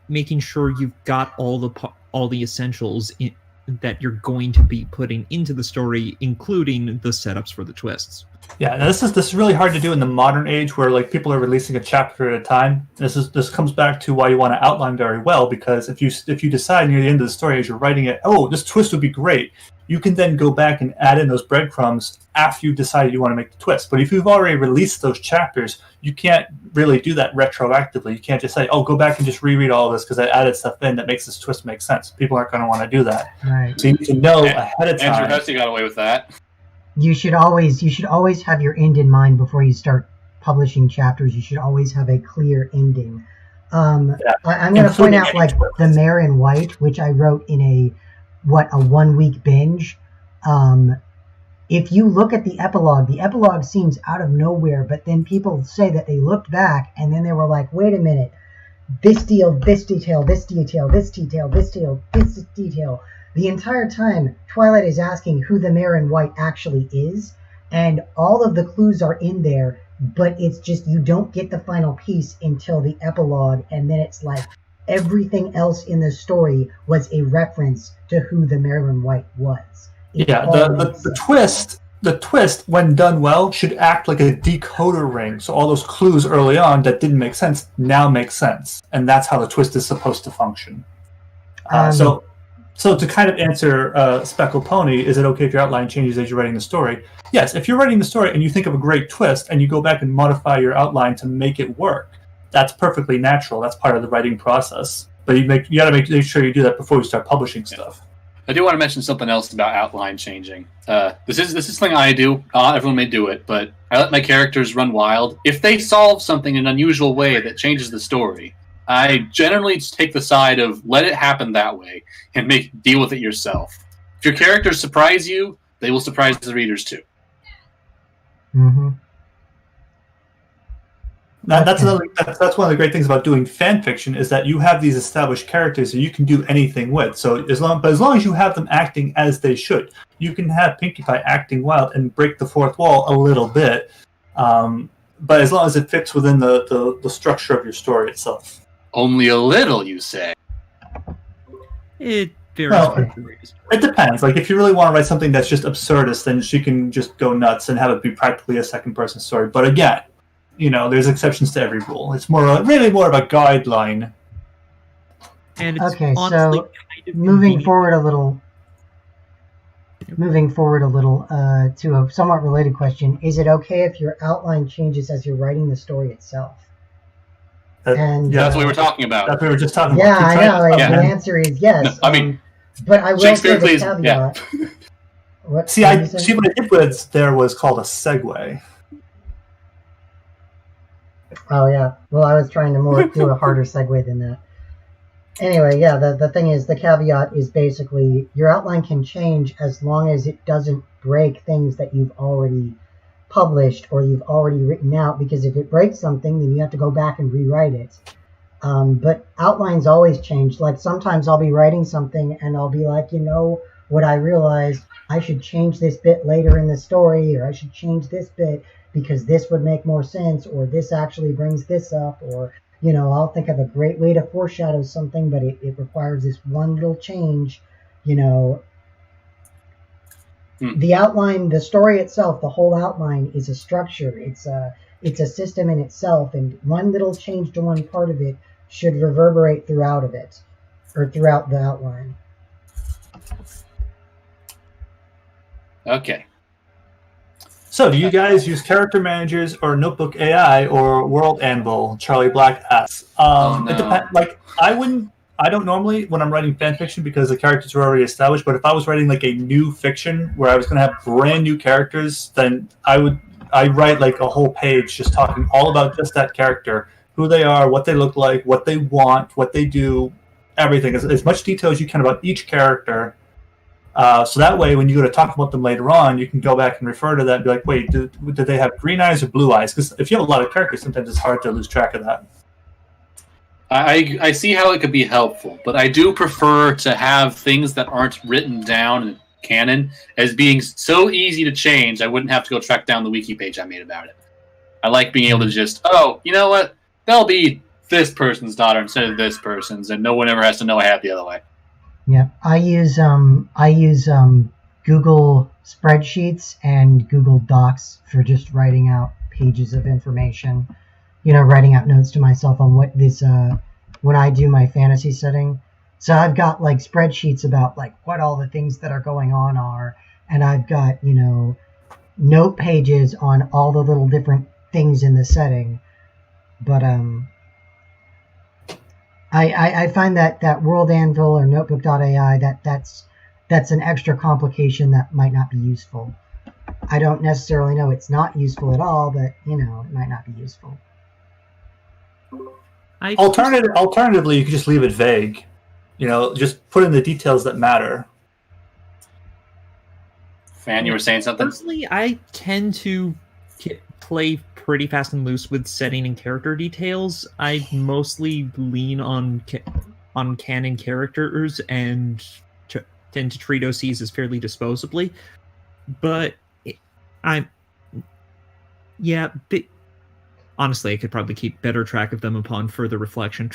making sure you've got all the essentials that you're going to be putting into the story, including the setups for the twists. Yeah, now this is really hard to do in the modern age where people are releasing a chapter at a time. This comes back to why you want to outline very well, because if you decide near the end of the story as you're writing it, oh, this twist would be great, you can then go back and add in those breadcrumbs after you've decided you want to make the twist. But if you've already released those chapters, you can't really do that retroactively. You can't just say, oh, go back and just reread all of this because I added stuff in that makes this twist make sense. People aren't going to want to do that. Right. So you need to know ahead of time. Andrew Hesse got away with that. You should always have your end in mind before you start publishing chapters. You should always have a clear ending. I'm going to point out the Mare in White, which I wrote in a 1 week binge. if you look at the epilogue seems out of nowhere, but then people say that they looked back and then they were like, wait a minute, this deal, this detail, this detail, this detail, this detail, this detail. The entire time, Twilight is asking who the Mare in White actually is, and all of the clues are in there, but it's just you don't get the final piece until the epilogue, and then it's like everything else in the story was a reference to who the Mare in White was. The twist, when done well, should act like a decoder ring. So all those clues early on that didn't make sense now make sense, and that's how the twist is supposed to function. So to kind of answer Speckled Pony, is it okay if your outline changes as you're writing the story? Yes, if you're writing the story and you think of a great twist and you go back and modify your outline to make it work, that's perfectly natural. That's part of the writing process. But you got to make sure you do that before you start publishing stuff. I do want to mention something else about outline changing. This is something I do. Not everyone may do it, but I let my characters run wild. If they solve something in an unusual way that changes the story, I generally take the side of let it happen that way and deal with it yourself. If your characters surprise you, they will surprise the readers too. Mm-hmm. That's one of the great things about doing fan fiction is that you have these established characters that you can do anything with. So as long as you have them acting as they should, you can have Pinkie Pie acting wild and break the fourth wall a little bit, but as long as it fits within the structure of your story itself. Only a little, you say? It varies. Well, it depends. Like if you really want to write something that's just absurdist, then she can just go nuts and have it be practically a second-person story. But again, there's exceptions to every rule. It's really more of a guideline. And it's okay, honestly so kind of moving forward a little to a somewhat related question, is it okay if your outline changes as you're writing the story itself? That's what we were talking about. That's what we were just talking about. I know. The answer is yes. No, but I will say the caveat. Yeah. What I did with there was called a segue. Oh yeah. Well, I was trying to do a harder segue than that. Anyway, yeah. The thing is, the caveat is basically your outline can change as long as it doesn't break things that you've already published or you've already written out, because if it breaks something, then you have to go back and rewrite it. But outlines always change. Like sometimes I'll be writing something and I'll be like, what I realized, I should change this bit later in the story, or I should change this bit because this would make more sense, or this actually brings this up, or I'll think of a great way to foreshadow something, but it requires this one little change. The outline, the story itself, the whole outline is a structure. It's a system in itself, and one little change to one part of it should reverberate throughout the outline. Okay. So, do you guys use character managers or Notebook AI or World Anvil? Charlie Black asks. No. It depends. Like, I don't normally when I'm writing fan fiction because the characters are already established. But if I was writing like a new fiction where I was going to have brand new characters, then I write like a whole page just talking all about just that character, who they are, what they look like, what they want, what they do, everything, as much detail as you can about each character. So that way, when you go to talk about them later on, you can go back and refer to that and be like, wait, did they have green eyes or blue eyes? Because if you have a lot of characters, sometimes it's hard to lose track of that. I see how it could be helpful, but I do prefer to have things that aren't written down in canon as being so easy to change. I wouldn't have to go track down the wiki page I made about it. I like being able to just, you know what? They'll be this person's daughter instead of this person's, and no one ever has to know I have the other way. Yeah, I use Google spreadsheets and Google Docs for just writing out pages of information. Writing out notes to myself on what this when I do my fantasy setting. So I've got like spreadsheets about like what all the things that are going on are, and I've got note pages on all the little different things in the setting. But I find that World Anvil or Notebook.ai that's an extra complication that might not be useful. I don't necessarily know it's not useful at all, but it might not be useful. Alternatively, you could just leave it vague. Just put in the details that matter. Fan, you were saying something? Personally, I tend to play pretty fast and loose with setting and character details. I mostly lean on canon characters and tend to treat OCs as fairly disposably. But honestly, I could probably keep better track of them upon further reflection.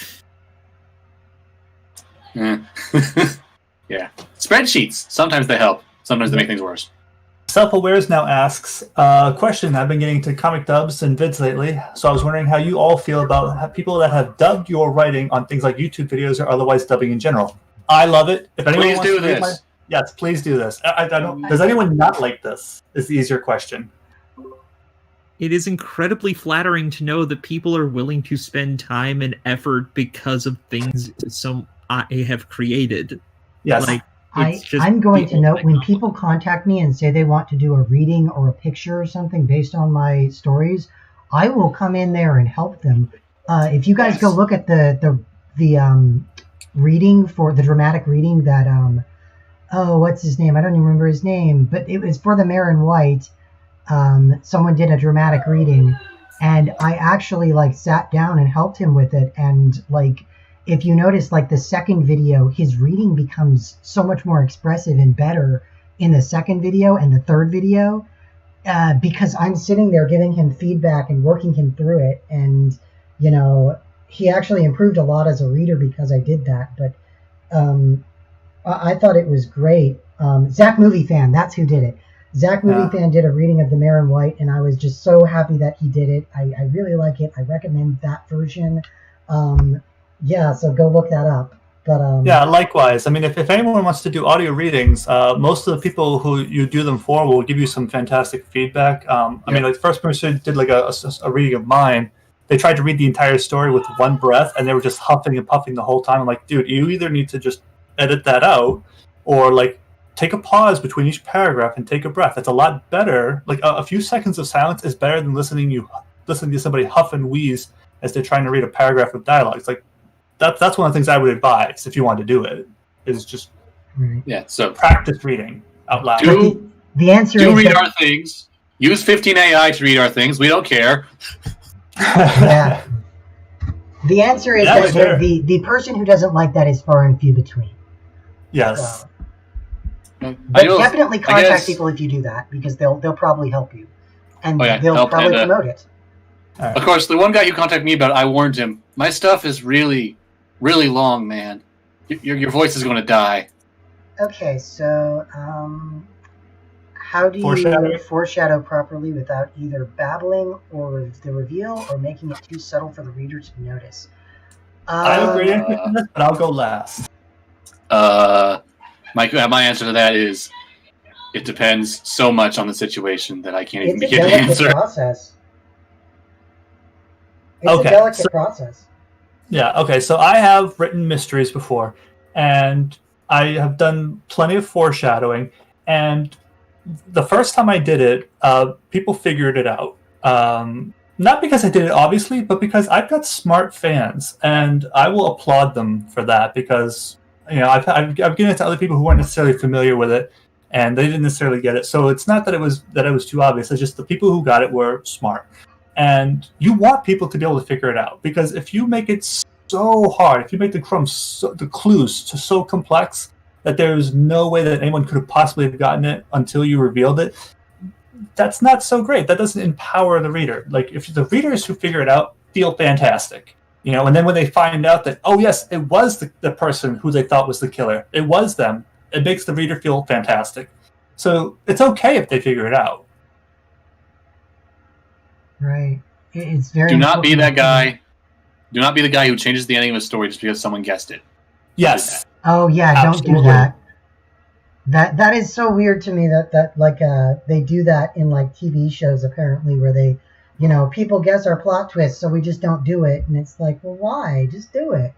Yeah. Yeah. Spreadsheets. Sometimes they help. Sometimes they make things worse. Self-Awares now asks, question, I've been getting into comic dubs and vids lately, so I was wondering how you all feel about people that have dubbed your writing on things like YouTube videos or otherwise dubbing in general. I love it. If anyone Please wants do to read this. yes, please do this. I don't. Does anyone not like this? Is the easier question. It is incredibly flattering to know that people are willing to spend time and effort because of things I have created. Yes. Like, I'm going to note when people contact me and say they want to do a reading or a picture or something based on my stories, I will come in there and help them. If you guys go look at the reading for the dramatic reading that what's his name? I don't even remember his name, but it was for the Mare White. Someone did a dramatic reading, and I actually sat down and helped him with it, and if you notice, the second video, his reading becomes so much more expressive and better in the second video and the third video, because I'm sitting there giving him feedback and working him through it. And, he actually improved a lot as a reader because I did that. But I thought it was great. Zach Movie Fan, that's who did it. Zach Movie Fan did a reading of the Mare White, and I was just so happy that he did it. I really like it. I recommend that version. Yeah, so go look that up. But yeah, likewise. I mean, if anyone wants to do audio readings, most of the people who you do them for will give you some fantastic feedback. I mean, the first person did a reading of mine. They tried to read the entire story with one breath, and they were just huffing and puffing the whole time. I'm like, dude, you either need to just edit that out, or take a pause between each paragraph and take a breath. It's a lot better. A few seconds of silence is better than listening to somebody huff and wheeze as they're trying to read a paragraph of dialogue. It's that's one of the things I would advise if you want to do it, is just so practice reading out loud. The answer is read our things. Use 15 AI to read our things. We don't care. Yeah. The answer is that the person who doesn't like that is far and few between. Yes. But definitely contact people if you do that, because they'll probably help you, and they'll probably promote it. Of course, the one guy who contacted me about it, I warned him. My stuff is really, really long, man. Your voice is going to die. Okay, so how do you foreshadow properly without either babbling or the reveal or making it too subtle for the reader to notice? I agree with this, but I'll go last. My answer to that is it depends so much on the situation that I can't even begin to answer. Process. It's a delicate process. Yeah, okay, so I have written mysteries before, and I have done plenty of foreshadowing, and the first time I did it, people figured it out. Not because I did it, obviously, but because I've got smart fans, and I will applaud them for that, because I've given it to other people who weren't necessarily familiar with it, and they didn't necessarily get it. So it's not that it was too obvious. It's just the people who got it were smart. And you want people to be able to figure it out, because if you make it so hard, if you make the clues so complex that there's no way that anyone could have possibly have gotten it until you revealed it, that's not so great. That doesn't empower the reader. If the readers who figure it out feel fantastic, and then when they find out that, oh yes, it was the person who they thought was the killer, it was them, it makes the reader feel fantastic. So it's okay if they figure it out. Right. It's very. Do not be that guy. Do not be the guy who changes the ending of a story just because someone guessed it. Yes. Oh yeah, absolutely. Don't do that. That is so weird to me that they do that in TV shows apparently, where they, people guess our plot twist, so we just don't do it, and it's well, why? Just do it.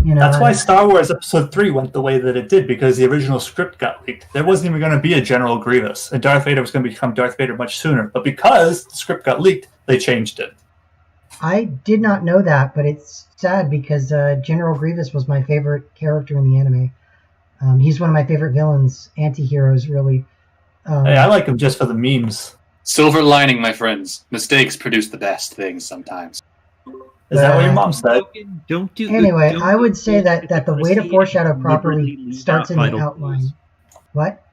That's why Star Wars Episode 3 went the way that it did, because the original script got leaked. There wasn't even going to be a General Grievous, and Darth Vader was going to become Darth Vader much sooner. But because the script got leaked, they changed it. I did not know that, but it's sad because General Grievous was my favorite character in the anime. He's one of my favorite villains, anti-heroes, really. Hey, I like them just for the memes. Silver lining, my friends. Mistakes produce the best things sometimes. Is that what your mom said? Anyway, I would say that the way to foreshadow properly starts in the outline. What?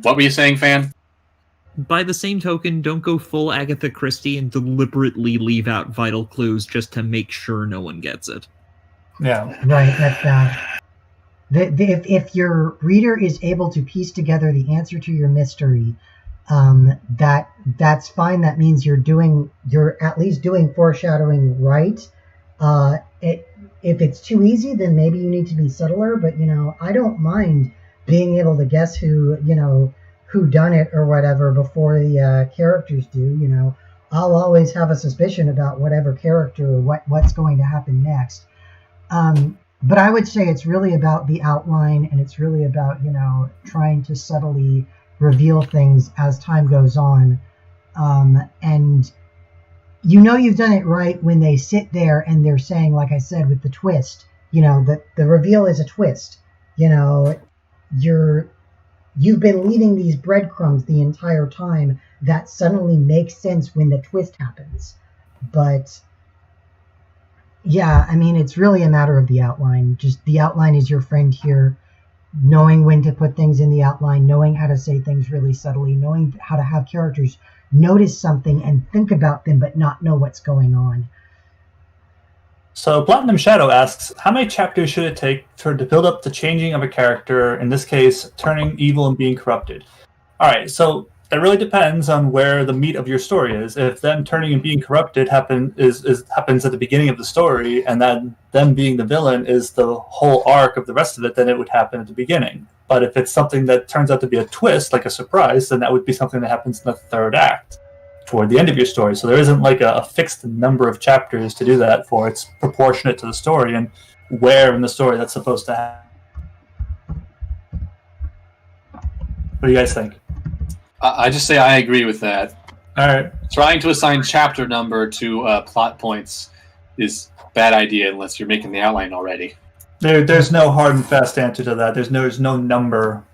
What were you saying, Fan? By the same token, don't go full Agatha Christie and deliberately leave out vital clues just to make sure no one gets it. Yeah. Right, that's bad. If your reader is able to piece together the answer to your mystery, that's fine. That means you're at least doing foreshadowing right. If it's too easy, then maybe you need to be subtler. But I don't mind being able to guess who done it or whatever before the characters do. I'll always have a suspicion about whatever character or what's going to happen next. But I would say it's really about the outline, and it's really about trying to subtly reveal things as time goes on. And you've done it right when they sit there and they're saying, like I said, with the twist, that the reveal is a twist. You've been leaving these breadcrumbs the entire time that suddenly makes sense when the twist happens. But yeah, I mean, it's really a matter of the outline. Just the outline is your friend here, knowing when to put things in the outline, knowing how to say things really subtly, knowing how to have characters notice something and think about them but not know what's going on. So Platinum Shadow asks, how many chapters should it take to build up the changing of a character, in this case, turning evil and being corrupted? All right, so that really depends on where the meat of your story is. If them turning and being corrupted happens at the beginning of the story, and then them being the villain is the whole arc of the rest of it, then it would happen at the beginning. But if it's something that turns out to be a twist, like a surprise, then that would be something that happens in the third act, toward the end of your story. So there isn't like a fixed number of chapters to do that for. It's proportionate to the story and where in the story that's supposed to happen. What do you guys think? I just say I agree with that. All right. Trying to assign chapter number to plot points is a bad idea unless you're making the outline already. There's no hard and fast answer to that. There's no number.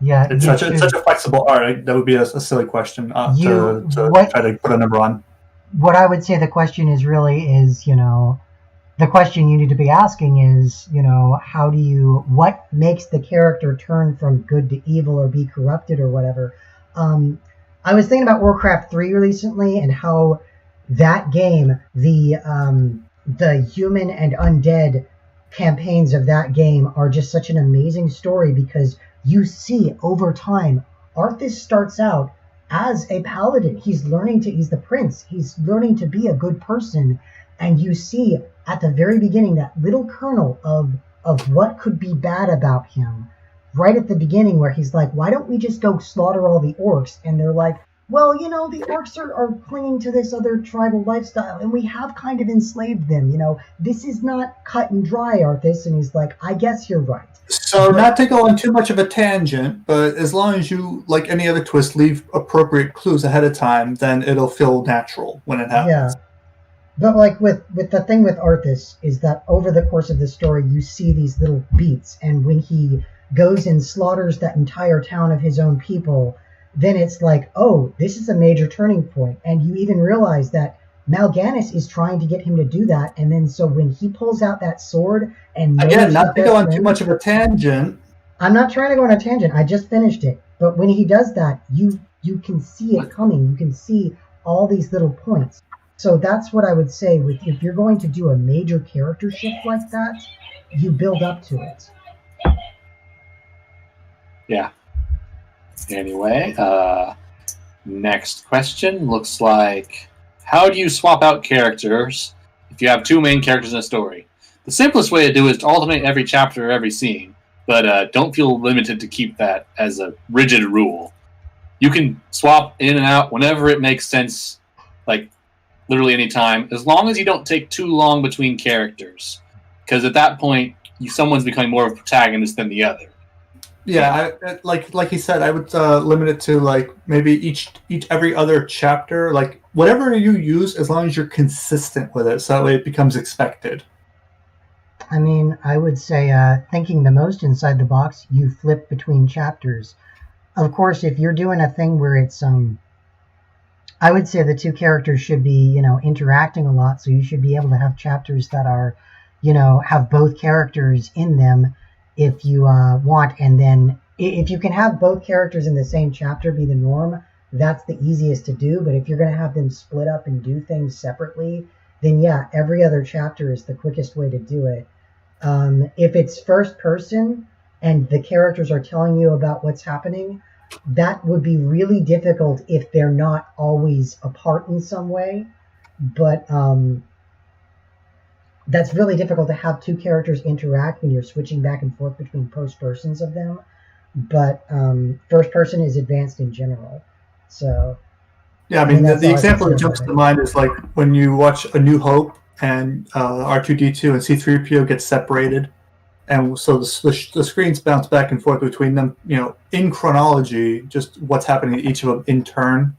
Yeah, it's such a flexible art. That would be a silly question to try to put a number on. What I would say the question is the question you need to be asking is, what makes the character turn from good to evil or be corrupted or whatever. I was thinking about Warcraft 3 recently and how that game, the human and undead campaigns of that game are just such an amazing story, because you see over time, Arthas starts out as a paladin. He's the prince. He's learning to be a good person. And you see at the very beginning that little kernel of what could be bad about him right at the beginning, where he's like, why don't we just go slaughter all the orcs? And they're like, well, the orcs are clinging to this other tribal lifestyle, and we have kind of enslaved them. This is not cut and dry, Arthas. And he's like, I guess you're right. So not to go on too much of a tangent, but as long as you, like any other twist, leave appropriate clues ahead of time, then it'll feel natural when it happens. Yeah. But like with the thing with Arthas is that over the course of the story, you see these little beats, and when he goes and slaughters that entire town of his own people, then it's like, oh, this is a major turning point. And you even realize that Mal'Ganis is trying to get him to do that. And then so when he pulls out that sword and... Again, not to go on too much of a tangent. I'm not trying to go on a tangent. I just finished it. But when he does that, you can see it coming. You can see all these little points. So that's what I would say. If you're going to do a major character shift like that, you build up to it. Yeah. Anyway, next question looks like, how do you swap out characters if you have two main characters in a story? The simplest way to do it is to alternate every chapter or every scene, but don't feel limited to keep that as a rigid rule. You can swap in and out whenever it makes sense, like literally any time, as long as you don't take too long between characters. Because at that point, someone's becoming more of a protagonist than the other. Yeah, like he said, I would limit it to like maybe every other chapter, like whatever you use, as long as you're consistent with it, so that way it becomes expected. I mean, I would say thinking the most inside the box, you flip between chapters. of course, if you're doing a thing where it's I would say the two characters should be, interacting a lot, so you should be able to have chapters that are, have both characters in them if you want, and then if you can have both characters in the same chapter be the norm, that's the easiest to do. But if you're going to have them split up and do things separately, then yeah, every other chapter is the quickest way to do it. If it's first person and the characters are telling you about what's happening, that would be really difficult if they're not always apart in some way. But that's really difficult to have two characters interact when you're switching back and forth between first persons of them. But first person is advanced in general. So yeah, I mean the example that jumps to mind is like when you watch A New Hope and R2-D2 and C-3PO get separated. And so the screens bounce back and forth between them, in chronology, just what's happening to each of them in turn,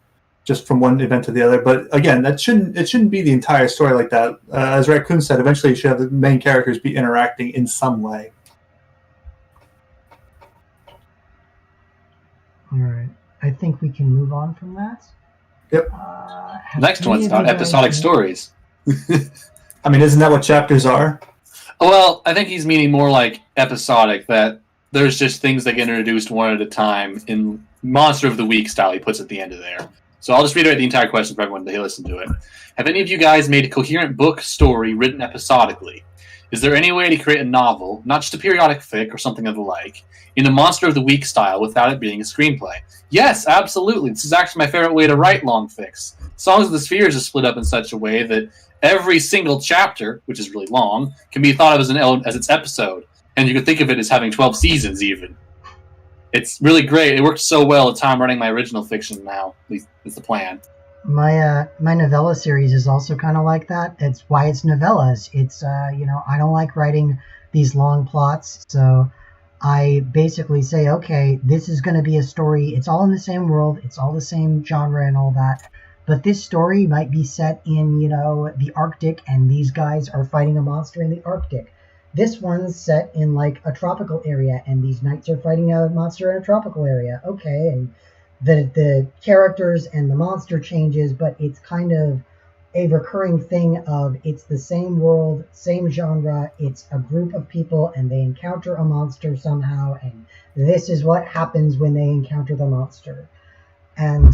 just from one event to the other. But again, it shouldn't be the entire story like that. As Raccoon said, eventually you should have the main characters be interacting in some way. All right. I think we can move on from that. Yep. Next one's about episodic stories. I mean, isn't that what chapters are? Well, I think he's meaning more like episodic, that there's just things that get introduced one at a time in Monster of the Week style, he puts at the end of there. So I'll just reiterate the entire question for everyone to listen to it. Have any of you guys made a coherent book story written episodically? Is there any way to create a novel, not just a periodic fic or something of the like, in a Monster of the Week style without it being a screenplay? Yes, absolutely. This is actually my favorite way to write long fics. Songs of the Spheres is split up in such a way that every single chapter, which is really long, can be thought of as its episode. And you can think of it as having 12 seasons, even. It's really great. It worked so well at the time running my original fiction now. At least it's the plan. My novella series is also kind of like that. It's why it's novellas. It's, I don't like writing these long plots. So I basically say, okay, this is going to be a story. It's all in the same world. It's all the same genre and all that. But this story might be set in, the Arctic, and these guys are fighting a monster in the Arctic. This one's set in, like, a tropical area, and these knights are fighting a monster in a tropical area. Okay, and the characters and the monster changes, but it's kind of a recurring thing of it's the same world, same genre, it's a group of people, and they encounter a monster somehow, and this is what happens when they encounter the monster. And,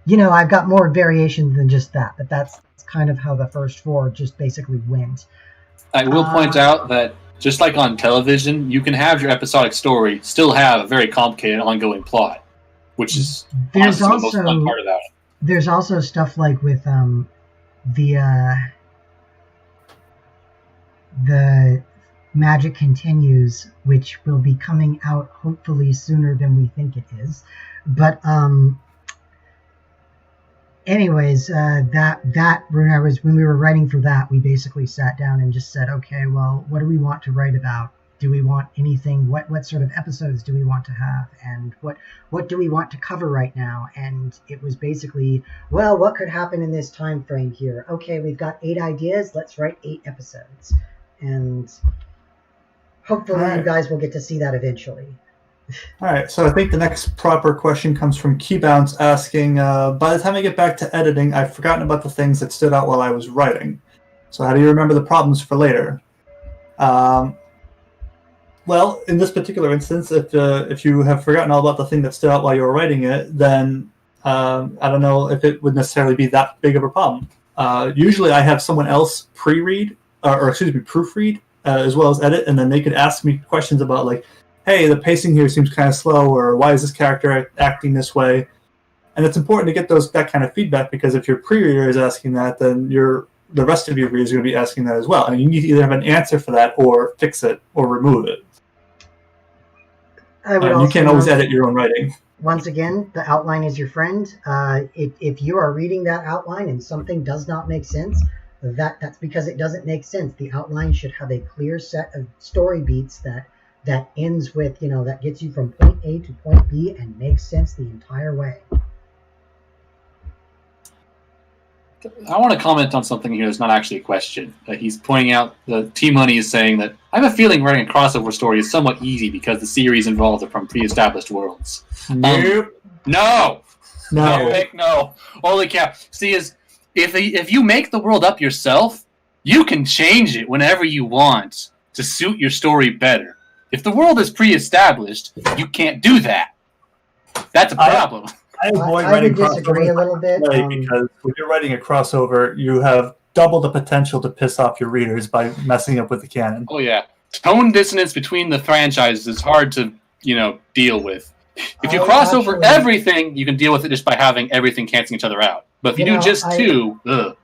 I've got more variations than just that, but that's kind of how the first four just basically went. I will point out that just like on television, you can have your episodic story still have a very complicated ongoing plot, which is honestly the most fun part about it. There's also stuff like with the Magic Continues, which will be coming out hopefully sooner than we think it is. But anyways, when we were writing for that, we basically sat down and just said, okay, well, what do we want to write about? Do we want anything? What sort of episodes do we want to have? And what do we want to cover right now? And it was basically, well, what could happen in this time frame here? Okay, we've got 8 ideas. Let's write 8 episodes. And hopefully you guys will get to see that eventually. All right, so I think the next proper question comes from Keybounce asking, by the time I get back to editing, I've forgotten about the things that stood out while I was writing. So how do you remember the problems for later? Well, in this particular instance, if you have forgotten all about the thing that stood out while you were writing it, then I don't know if it would necessarily be that big of a problem. Usually I have someone else proofread, as well as edit, and then they could ask me questions about, like, hey, the pacing here seems kind of slow, or why is this character acting this way? And it's important to get that kind of feedback, because if your pre-reader is asking that, then the rest of your readers are going to be asking that as well. And you need to either have an answer for that, or fix it, or remove it. You can't always edit your own writing. Once again, the outline is your friend. If you are reading that outline and something does not make sense, that's because it doesn't make sense. The outline should have a clear set of story beats that ends with, that gets you from point A to point B and makes sense the entire way. I want to comment on something here that's not actually a question. He's pointing out that T-Money is saying that I have a feeling writing a crossover story is somewhat easy because the series involved are from pre-established worlds. Nope. No. Holy cow. See, if you make the world up yourself, you can change it whenever you want to suit your story better. If the world is pre-established, you can't do that. That's a problem. I avoid I writing would disagree a little bit. because when you're writing a crossover, you have double the potential to piss off your readers by messing up with the canon. Oh yeah, tone dissonance between the franchises is hard to deal with. If you cross over everything, you can deal with it just by having everything canceling each other out. But if you do just two, ugh.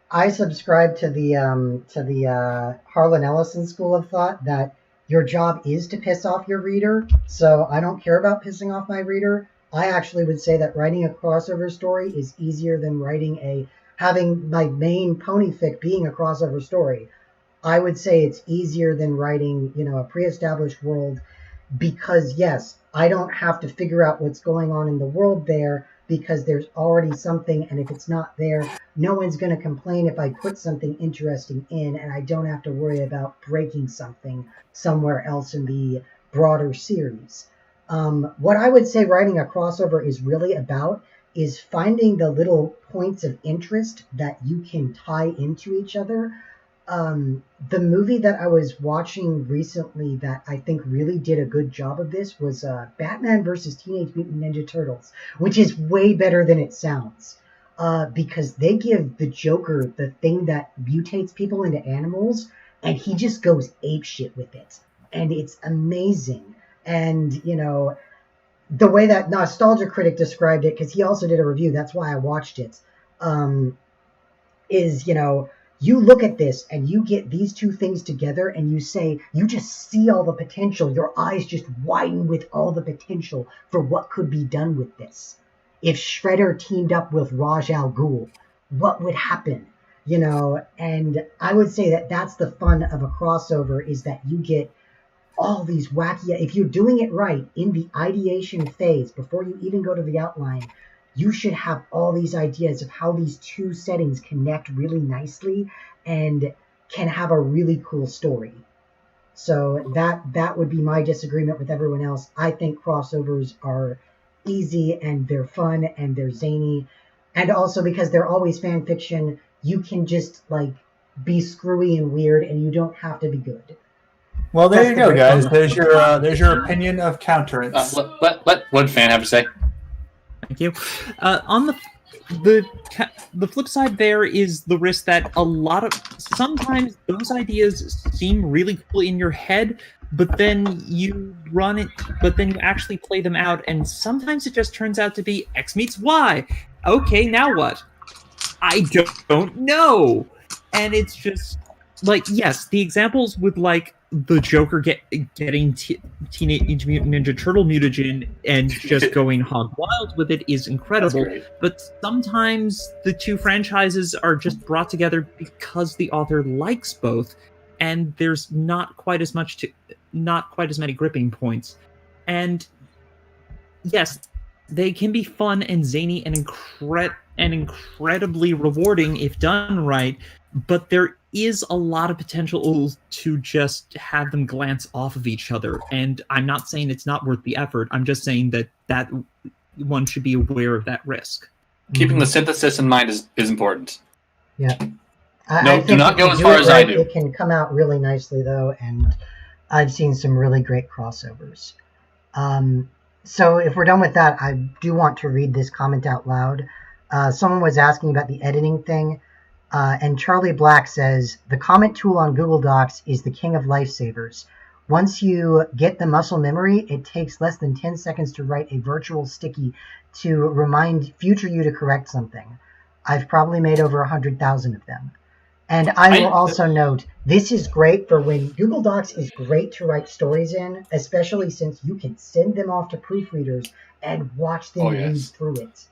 I subscribe to the Harlan Ellison school of thought that your job is to piss off your reader. So I don't care about pissing off my reader. I actually would say that writing a crossover story is easier than having my main pony fic being a crossover story. I would say it's easier than writing, a pre-established world because, yes, I don't have to figure out what's going on in the world there because there's already something, and if it's not there, no one's going to complain if I put something interesting in, and I don't have to worry about breaking something somewhere else in the broader series. What I would say writing a crossover is really about is finding the little points of interest that you can tie into each other. The movie that I was watching recently that I think really did a good job of this was Batman versus Teenage Mutant Ninja Turtles, which is way better than it sounds. Because they give the Joker the thing that mutates people into animals, and he just goes apeshit with it. And it's amazing. And, the way that Nostalgia Critic described it, because he also did a review, that's why I watched it, is, you look at this and you get these two things together and you just see all the potential. Your eyes just widen with all the potential for what could be done with this. If Shredder teamed up with Raj Al Ghul, what would happen? And I would say that that's the fun of a crossover is that you get all these wacky, if you're doing it right in the ideation phase, before you even go to the outline, you should have all these ideas of how these two settings connect really nicely and can have a really cool story. So that would be my disagreement with everyone else. I think crossovers are easy and they're fun and they're zany. And also because they're always fan fiction, you can just be screwy and weird and you don't have to be good. Well, there you go, guys. There's your opinion of counterance. Let one fan have to say. Thank you. On the flip side, there is the risk that sometimes those ideas seem really cool in your head, but then you run it, but then you actually play them out, and sometimes it just turns out to be X meets Y. Okay, now what? I don't know. And it's just yes, the examples with the Joker getting Teenage Mutant Ninja Turtle mutagen and just going hog wild with it is incredible. But sometimes the two franchises are just brought together because the author likes both, and there's not quite as many gripping points. And yes, they can be fun and zany and incredibly rewarding if done right, but there is a lot of potential to just have them glance off of each other. And I'm not saying it's not worth the effort. I'm just saying that one should be aware of that risk. Keeping the synthesis in mind is important. Yeah. Do not go as far as I do. It can come out really nicely, though, and I've seen some really great crossovers. So if we're done with that, I do want to read this comment out loud. Someone was asking about the editing thing. And Charlie Black says, the comment tool on Google Docs is the king of lifesavers. Once you get the muscle memory, it takes less than 10 seconds to write a virtual sticky to remind future you to correct something. I've probably made over 100,000 of them. And I will also note, this is great for when Google Docs is great to write stories in, especially since you can send them off to proofreaders and watch them read through it.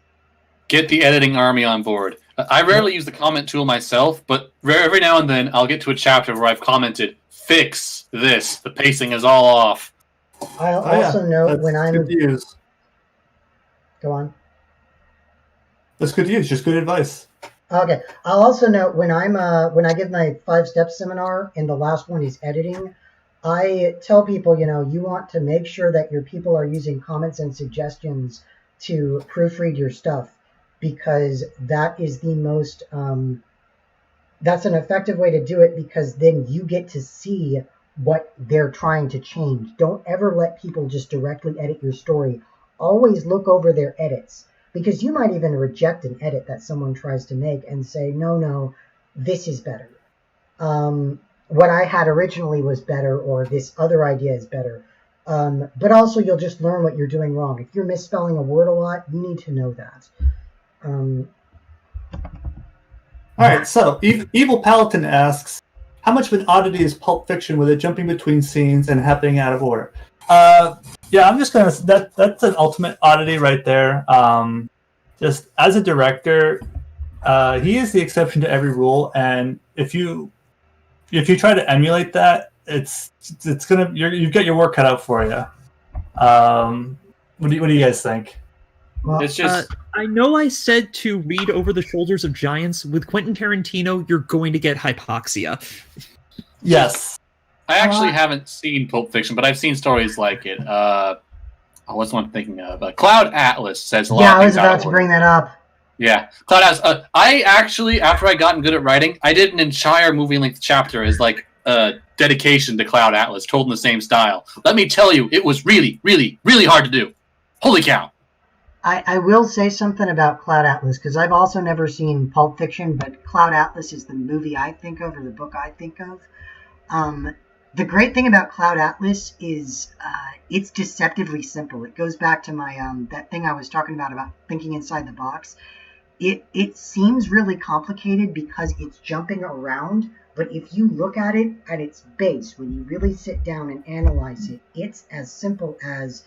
Get the editing army on board. I rarely use the comment tool myself, but every now and then I'll get to a chapter where I've commented, fix this, the pacing is all off. I'll also note when I'm... Good to use. Go on. That's good to use, just good advice. Okay. I'll also note when I give my 5-step seminar and the last one is editing, I tell people, you want to make sure that your people are using comments and suggestions to proofread your stuff, because that is the most that's an effective way to do it, because then you get to see what they're trying to change. Don't ever let people just directly edit your story. Always look over their edits, because you might even reject an edit that someone tries to make and say, no, this is better. What I had originally was better, or this other idea is better. But also you'll just learn what you're doing wrong. If you're misspelling a word a lot, you need to know that. All right, so Evil Paladin asks, how much of an oddity is Pulp Fiction with it jumping between scenes and happening out of order? Yeah, I'm just going to... That's an ultimate oddity right there. Just as a director, he is the exception to every rule, and if you try to emulate that, it's gonna you've got your work cut out for you. What do you guys think? Well, It's just I know I said to read Over the Shoulders of Giants. With Quentin Tarantino, you're going to get hypoxia. Yes. I actually haven't seen Pulp Fiction, but I've seen stories like it. What's the one I'm thinking of? Cloud Atlas says a lot. yeah, of I was things out about of to order. bring that up. Yeah, Cloud Atlas. I actually, after I gotten good at writing, I did an entire movie-length chapter as like a dedication to Cloud Atlas, told in the same style. Let me tell you, it was really, really, really hard to do. Holy cow! I will say something about Cloud Atlas, because I've also never seen Pulp Fiction, but Cloud Atlas is the movie I think of, or the book I think of. The great thing about Cloud Atlas is it's deceptively simple. It goes back to my that thing I was talking about thinking inside the box. It seems really complicated because it's jumping around, but if you look at it at its base, when you really sit down and analyze it, it's as simple as,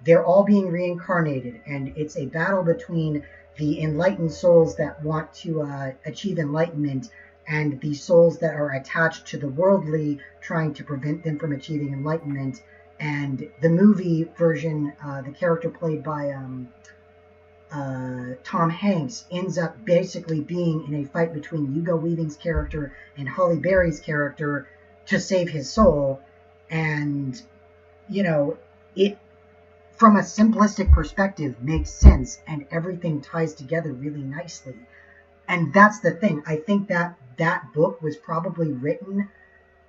they're all being reincarnated, and it's a battle between the enlightened souls that want to achieve enlightenment and the souls that are attached to the worldly, trying to prevent them from achieving enlightenment. And the movie version, the character played by Tom Hanks ends up basically being in a fight between Hugo Weaving's character and Halle Berry's character to save his soul. And, it, from a simplistic perspective, makes sense, and everything ties together really nicely. And that's the thing. I think that book was probably written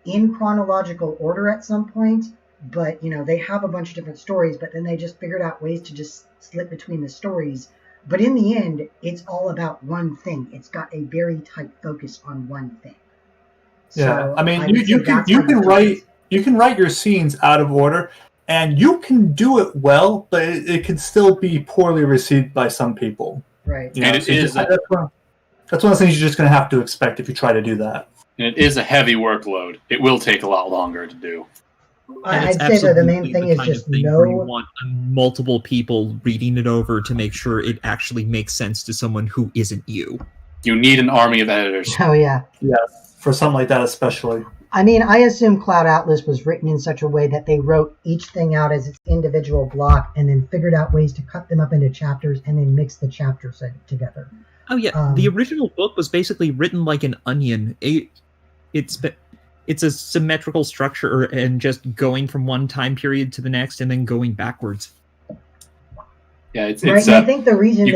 in chronological order at some point, but, they have a bunch of different stories, but then they just figured out ways to just slip between the stories. But in the end, it's all about one thing. It's got a very tight focus on one thing. Yeah, So I mean, would say you that's can how write your scenes out of order, and you can do it well, but it can still be poorly received by some people. Right. And it is that's one of the things you're just going to have to expect if you try to do that. And it is a heavy workload. It will take a lot longer to do. And it's I'd say that the main absolutely thing the is kind of just thing where you want multiple people reading it over to make sure it actually makes sense to someone who isn't you. You need an army of editors. Oh, yeah. Yes, for something like that especially. I mean, I assume Cloud Atlas was written in such a way that they wrote each thing out as its individual block and then figured out ways to cut them up into chapters and then mix the chapters together. Oh yeah, the original book was basically written like an onion. It's a symmetrical structure and just going from one time period to the next and then going backwards. Yeah, it's right. And I think the reason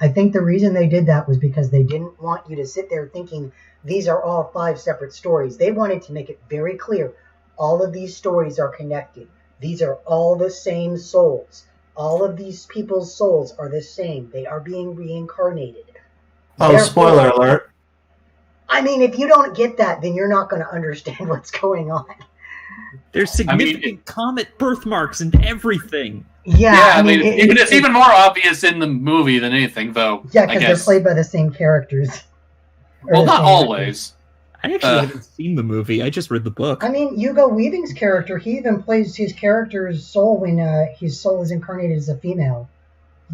I think the reason they did that was because they didn't want you to sit there thinking these are all 5 separate stories. They wanted to make it very clear all of these stories are connected. These are all the same souls. All of these people's souls are the same. They are being reincarnated. Oh, therefore, spoiler alert. I mean, if you don't get that, then you're not going to understand what's going on. There's significant comet birthmarks and everything. Yeah, I mean, it's even more obvious in the movie than anything, though. Yeah, because they're played by the same characters. Well, not always. I actually haven't seen the movie. I just read the book. I mean, Hugo Weaving's character, he even plays his character's soul when his soul is incarnated as a female.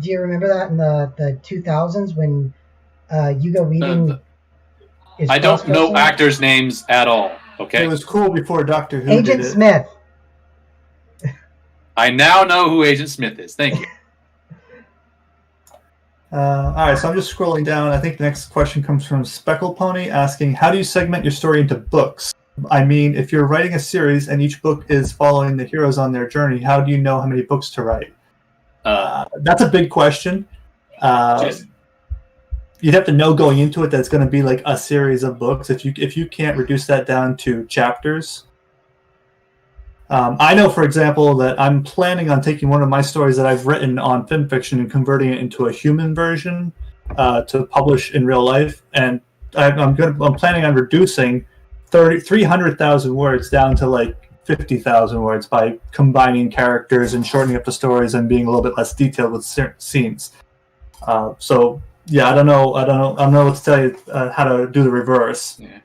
Do you remember that in the 2000s when Hugo Weaving is I don't know actors' names at all, okay? It was cool before Doctor Who Agent did it. Smith. I now know who Agent Smith is. Thank you. All right, so I'm just scrolling down. I think the next question comes from Speckle Pony asking, how do you segment your story into books? I mean, if you're writing a series and each book is following the heroes on their journey, how do you know how many books to write? That's a big question. You'd have to know going into it that it's going to be like a series of books. If you can't reduce that down to chapters. I know, for example, that I'm planning on taking one of my stories that I've written on FimFiction and converting it into a human version to publish in real life, and I'm planning on reducing 300,000 words down to like 50,000 words by combining characters and shortening up the stories and being a little bit less detailed with scenes. So yeah, I don't know what to tell you how to do the reverse. Yeah.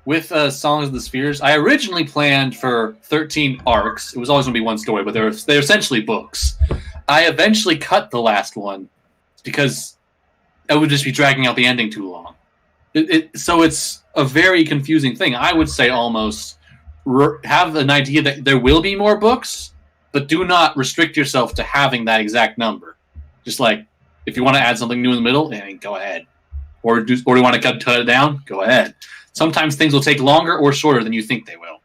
With Songs of the Spheres, I originally planned for 13 arcs. It was always going to be one story, but they're essentially books. I eventually cut the last one because it would just be dragging out the ending too long. So it's a very confusing thing. I would say almost have an idea that there will be more books, but do not restrict yourself to having that exact number. Just like, if you want to add something new in the middle, go ahead. Or do you want to cut it down? Go ahead. Sometimes things will take longer or shorter than you think they will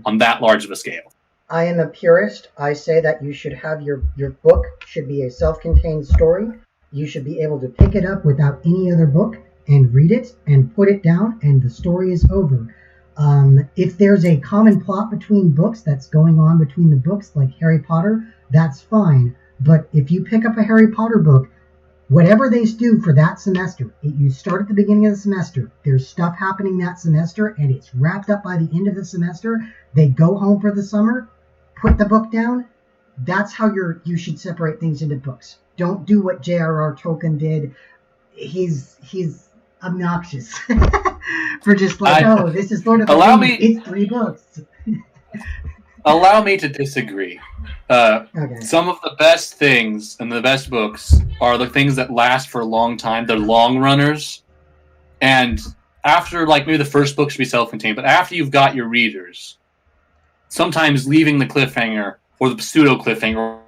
on that large of a scale. I am a purist. I say that you should have your book should be a self-contained story. You should be able to pick it up without any other book and read it and put it down, and the story is over. If there's a common plot between books that's going on between the books, like Harry Potter, that's fine. But if you pick up a Harry Potter book, whatever they do for that semester, you start at the beginning of the semester, there's stuff happening that semester, and it's wrapped up by the end of the semester. They go home for the summer, put the book down. That's how you should separate things into books. Don't do what J.R.R. Tolkien did. He's obnoxious for just like, this is Lord of the Rings. It's 3 books. Allow me to disagree. Okay. Some of the best things and the best books are the things that last for a long time. They're long runners. And after, like, maybe the first book should be self-contained, but after you've got your readers, sometimes leaving the cliffhanger or the pseudo-cliffhanger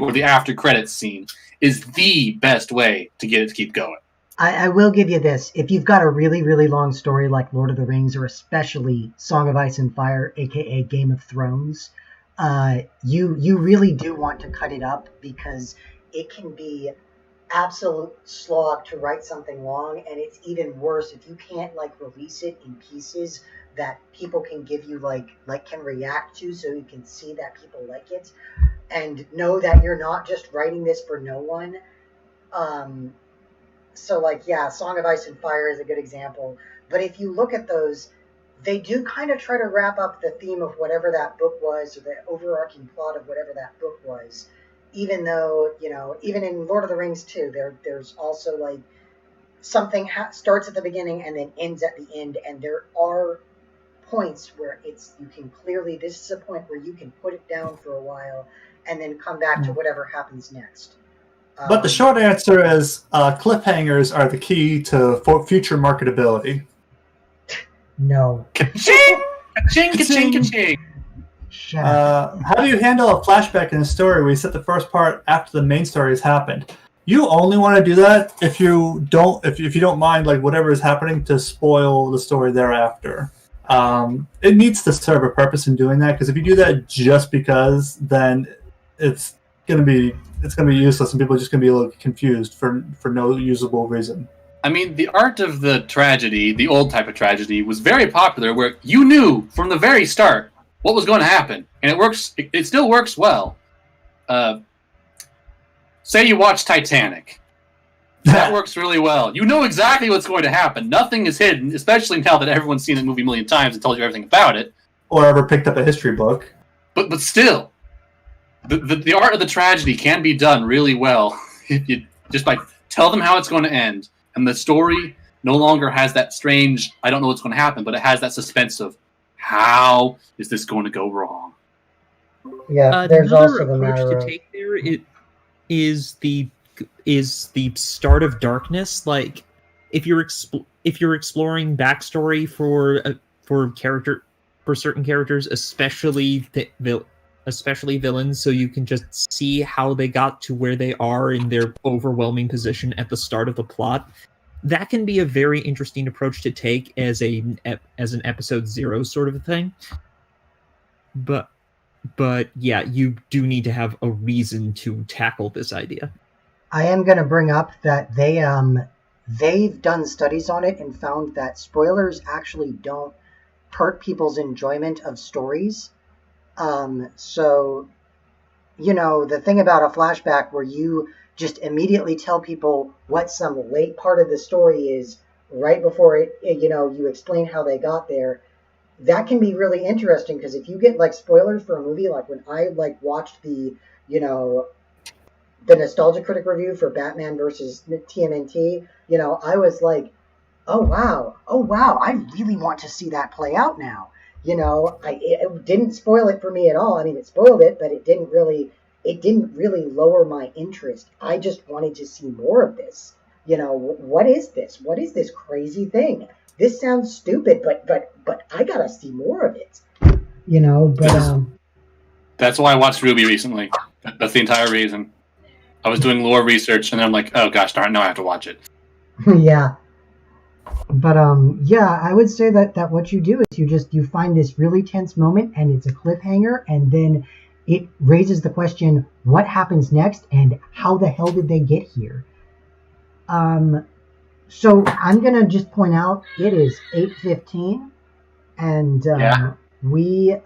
or the after-credits scene is the best way to get it to keep going. I will give you this. If you've got a really, really long story like Lord of the Rings, or especially Song of Ice and Fire, a.k.a. Game of Thrones, you really do want to cut it up, because it can be absolute slog to write something long, and it's even worse if you can't like release it in pieces that people can give you like can react to, so you can see that people like it and know that you're not just writing this for no one. So, like, yeah, Song of Ice and Fire is a good example. But if you look at those, they do kind of try to wrap up the theme of whatever that book was, or the overarching plot of whatever that book was. Even though, even in Lord of the Rings, too, there's also, like, something starts at the beginning and then ends at the end. And there are points where you can clearly, this is a point where you can put it down for a while and then come back to whatever happens next. But the short answer is cliffhangers are the key to future marketability. No. Ka-ching! Ka-ching, ka-ching, ka-ching! How do you handle a flashback in a story where you set the first part after the main story has happened? You only want to do that if you don't mind like whatever is happening to spoil the story thereafter. It needs to serve a purpose in doing that, because if you do that just because, then it's gonna be useless, and people are just gonna be a little confused for no usable reason. I mean, the art of the tragedy, the old type of tragedy, was very popular, where you knew from the very start what was going to happen, and it works. It still works well. Say you watch Titanic. That works really well. You know exactly what's going to happen. Nothing is hidden, especially now that everyone's seen the movie a million times and told you everything about it. Or ever picked up a history book. But still, the art of the tragedy can be done really well if you just by tell them how it's going to end, and the story no longer has that strange, I don't know what's going to happen, but it has that suspense of how is this going to go wrong. Yeah, there's also the matter to take there. It is the start of darkness. Like if you're exploring backstory for certain characters, especially especially villains, so you can just see how they got to where they are in their overwhelming position at the start of the plot. That can be a very interesting approach to take as an episode 0 sort of a thing. But yeah, you do need to have a reason to tackle this idea. I am going to bring up that they've done studies on it and found that spoilers actually don't hurt people's enjoyment of stories. So, the thing about a flashback where you just immediately tell people what some late part of the story is right before you explain how they got there, that can be really interesting, because if you get spoilers for a movie, like when I watched the Nostalgia Critic review for Batman versus TMNT, I was like, oh wow, I really want to see that play out now. It didn't spoil it for me at all. I mean, it spoiled it, but it didn't really lower my interest. I just wanted to see more of this. What is this? What is this crazy thing? This sounds stupid, but I gotta see more of it. That's why I watched Ruby recently. That's the entire reason. I was doing lore research, and then I'm like, oh gosh darn, now I have to watch it. Yeah. But I would say that what you do is you find this really tense moment, and it's a cliffhanger, and then it raises the question, what happens next, and how the hell did they get here? So I'm gonna just point out it is 8:15, and we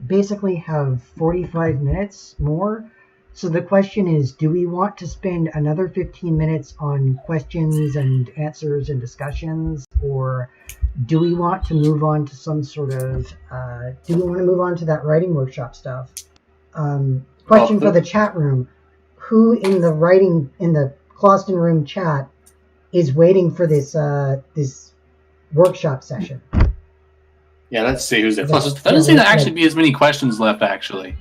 basically have 45 minutes more. So the question is, do we want to spend another 15 minutes on questions and answers and discussions, or do we want to move on to some sort of, to that writing workshop stuff? Question for the chat room. Who in the Closton Room chat is waiting for this workshop session? Yeah, let's see who's there. Plus, there doesn't seem to actually be as many questions left, actually.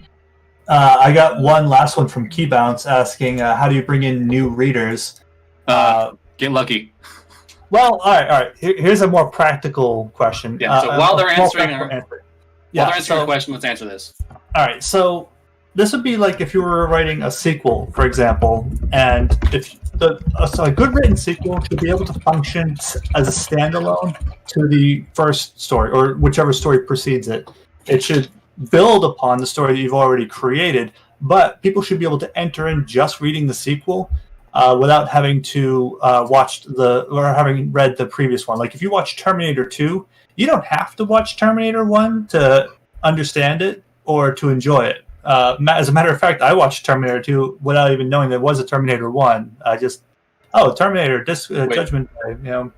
I got one last one from Keybounce asking, how do you bring in new readers? Get lucky. Well, all right. Here's a more practical question. Yeah, so while they're answering the question, let's answer this. All right, so this would be like if you were writing a sequel, for example, and if a good written sequel should be able to function as a standalone to the first story, or whichever story precedes it. It should build upon the story that you've already created, but people should be able to enter in just reading the sequel without having to having read the previous one. Like if you watch Terminator 2, you don't have to watch Terminator 1 to understand it or to enjoy it. As a matter of fact, I watched Terminator 2 without even knowing there was a Terminator 1. Terminator Judgment Day,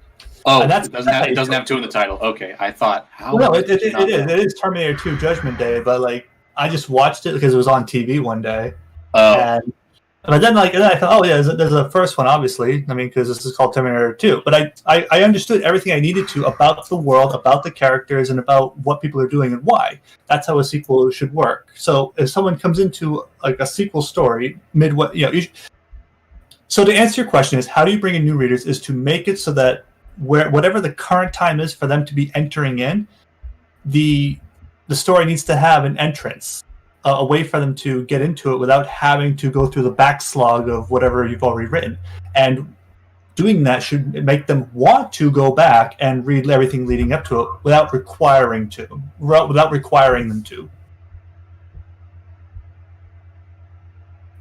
Oh, and it doesn't have 2 in the title. Okay, I thought. It is Terminator 2 Judgment Day, but I just watched it because it was on TV one day. But then I thought, there's a first one, obviously. I mean, because this is called Terminator 2. But I understood everything I needed to about the world, about the characters, and about what people are doing and why. That's how a sequel should work. So if someone comes into a sequel story midway, so to answer your question is, how do you bring in new readers? Is to make it so that whatever the current time is for them to be entering in, the story needs to have an entrance, a way for them to get into it without having to go through the backslog of whatever you've already written. And doing that should make them want to go back and read everything leading up to it without requiring them to.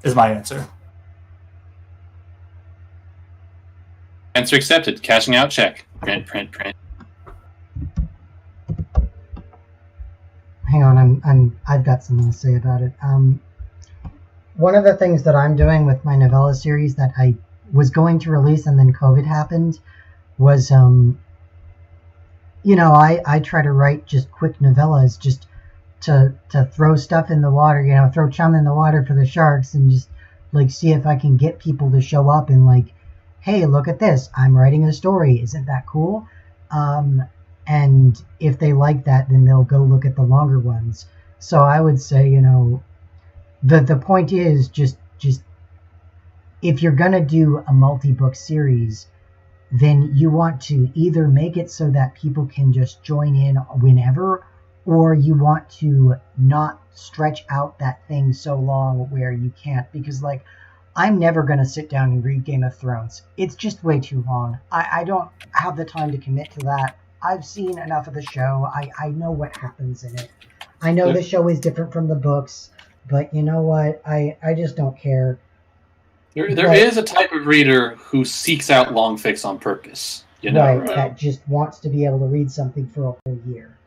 Is my answer. Answer accepted. Cashing out check. Print. Hang on, I've got something to say about it. One of the things that I'm doing with my novella series that I was going to release and then COVID happened was, I try to write just quick novellas just to throw stuff in the water, throw chum in the water for the sharks and just see if I can get people to show up and hey, look at this. I'm writing a story. Isn't that cool? And if they like that, then they'll go look at the longer ones. So I would say, the point is just if you're going to do a multi-book series, then you want to either make it so that people can just join in whenever, or you want to not stretch out that thing so long where you can't, because like I'm never going to sit down and read Game of Thrones. It's just way too long. I don't have the time to commit to that. I've seen enough of the show. I know what happens in it. I know the show is different from the books, but you know what? I just don't care. There is a type of reader who seeks out long fics on purpose. You know, right? That just wants to be able to read something for a whole year.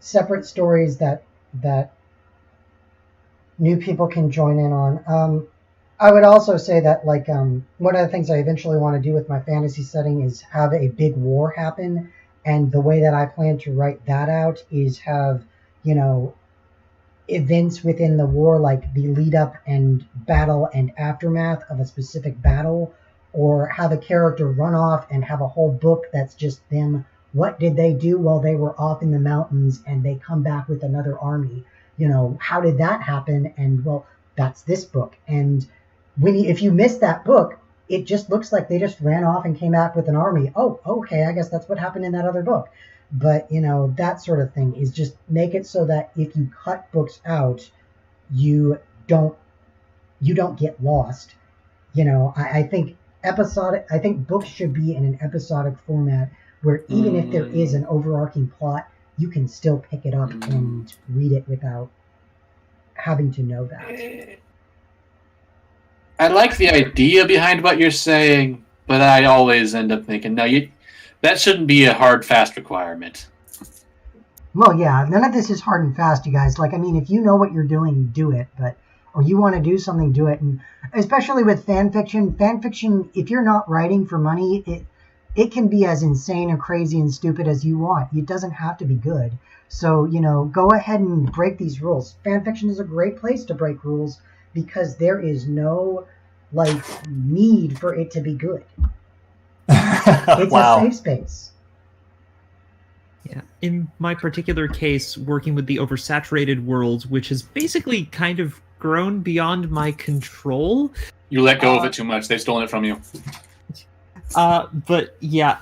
Separate stories that new people can join in on. I would also say that like one of the things I eventually want to do with my fantasy setting is have a big war happen, and the way that I plan to write that out is have, you know, events within the war, like the lead up and battle and aftermath of a specific battle, or have a character run off and have a whole book that's just them. What did they do while they were off in the mountains and they come back with another army? You know, how did that happen? And well, that's this book. And if you miss that book, it just looks like they just ran off and came back with an army. Oh, okay, I guess that's what happened in that other book. But, you know, that sort of thing is just make it so that if you cut books out, you don't get lost. You know, I think books should be in an episodic format where even if there is an overarching plot, you can still pick it up and read it without having to know that. I like the idea behind what you're saying, but I always end up thinking, no, that shouldn't be a hard, fast requirement. Well, yeah, none of this is hard and fast, you guys. Like, I mean, if you know what you're doing, do it. Or you want to do something, do it. And especially with fan fiction, if you're not writing for money, it can be as insane or crazy and stupid as you want. It doesn't have to be good. So, you know, go ahead and break these rules. Fan fiction is a great place to break rules because there is no, like, need for it to be good. It's a safe space. Yeah. In my particular case, working with the oversaturated world, which has basically kind of grown beyond my control. You let go of it too much. They've stolen it from you. But yeah,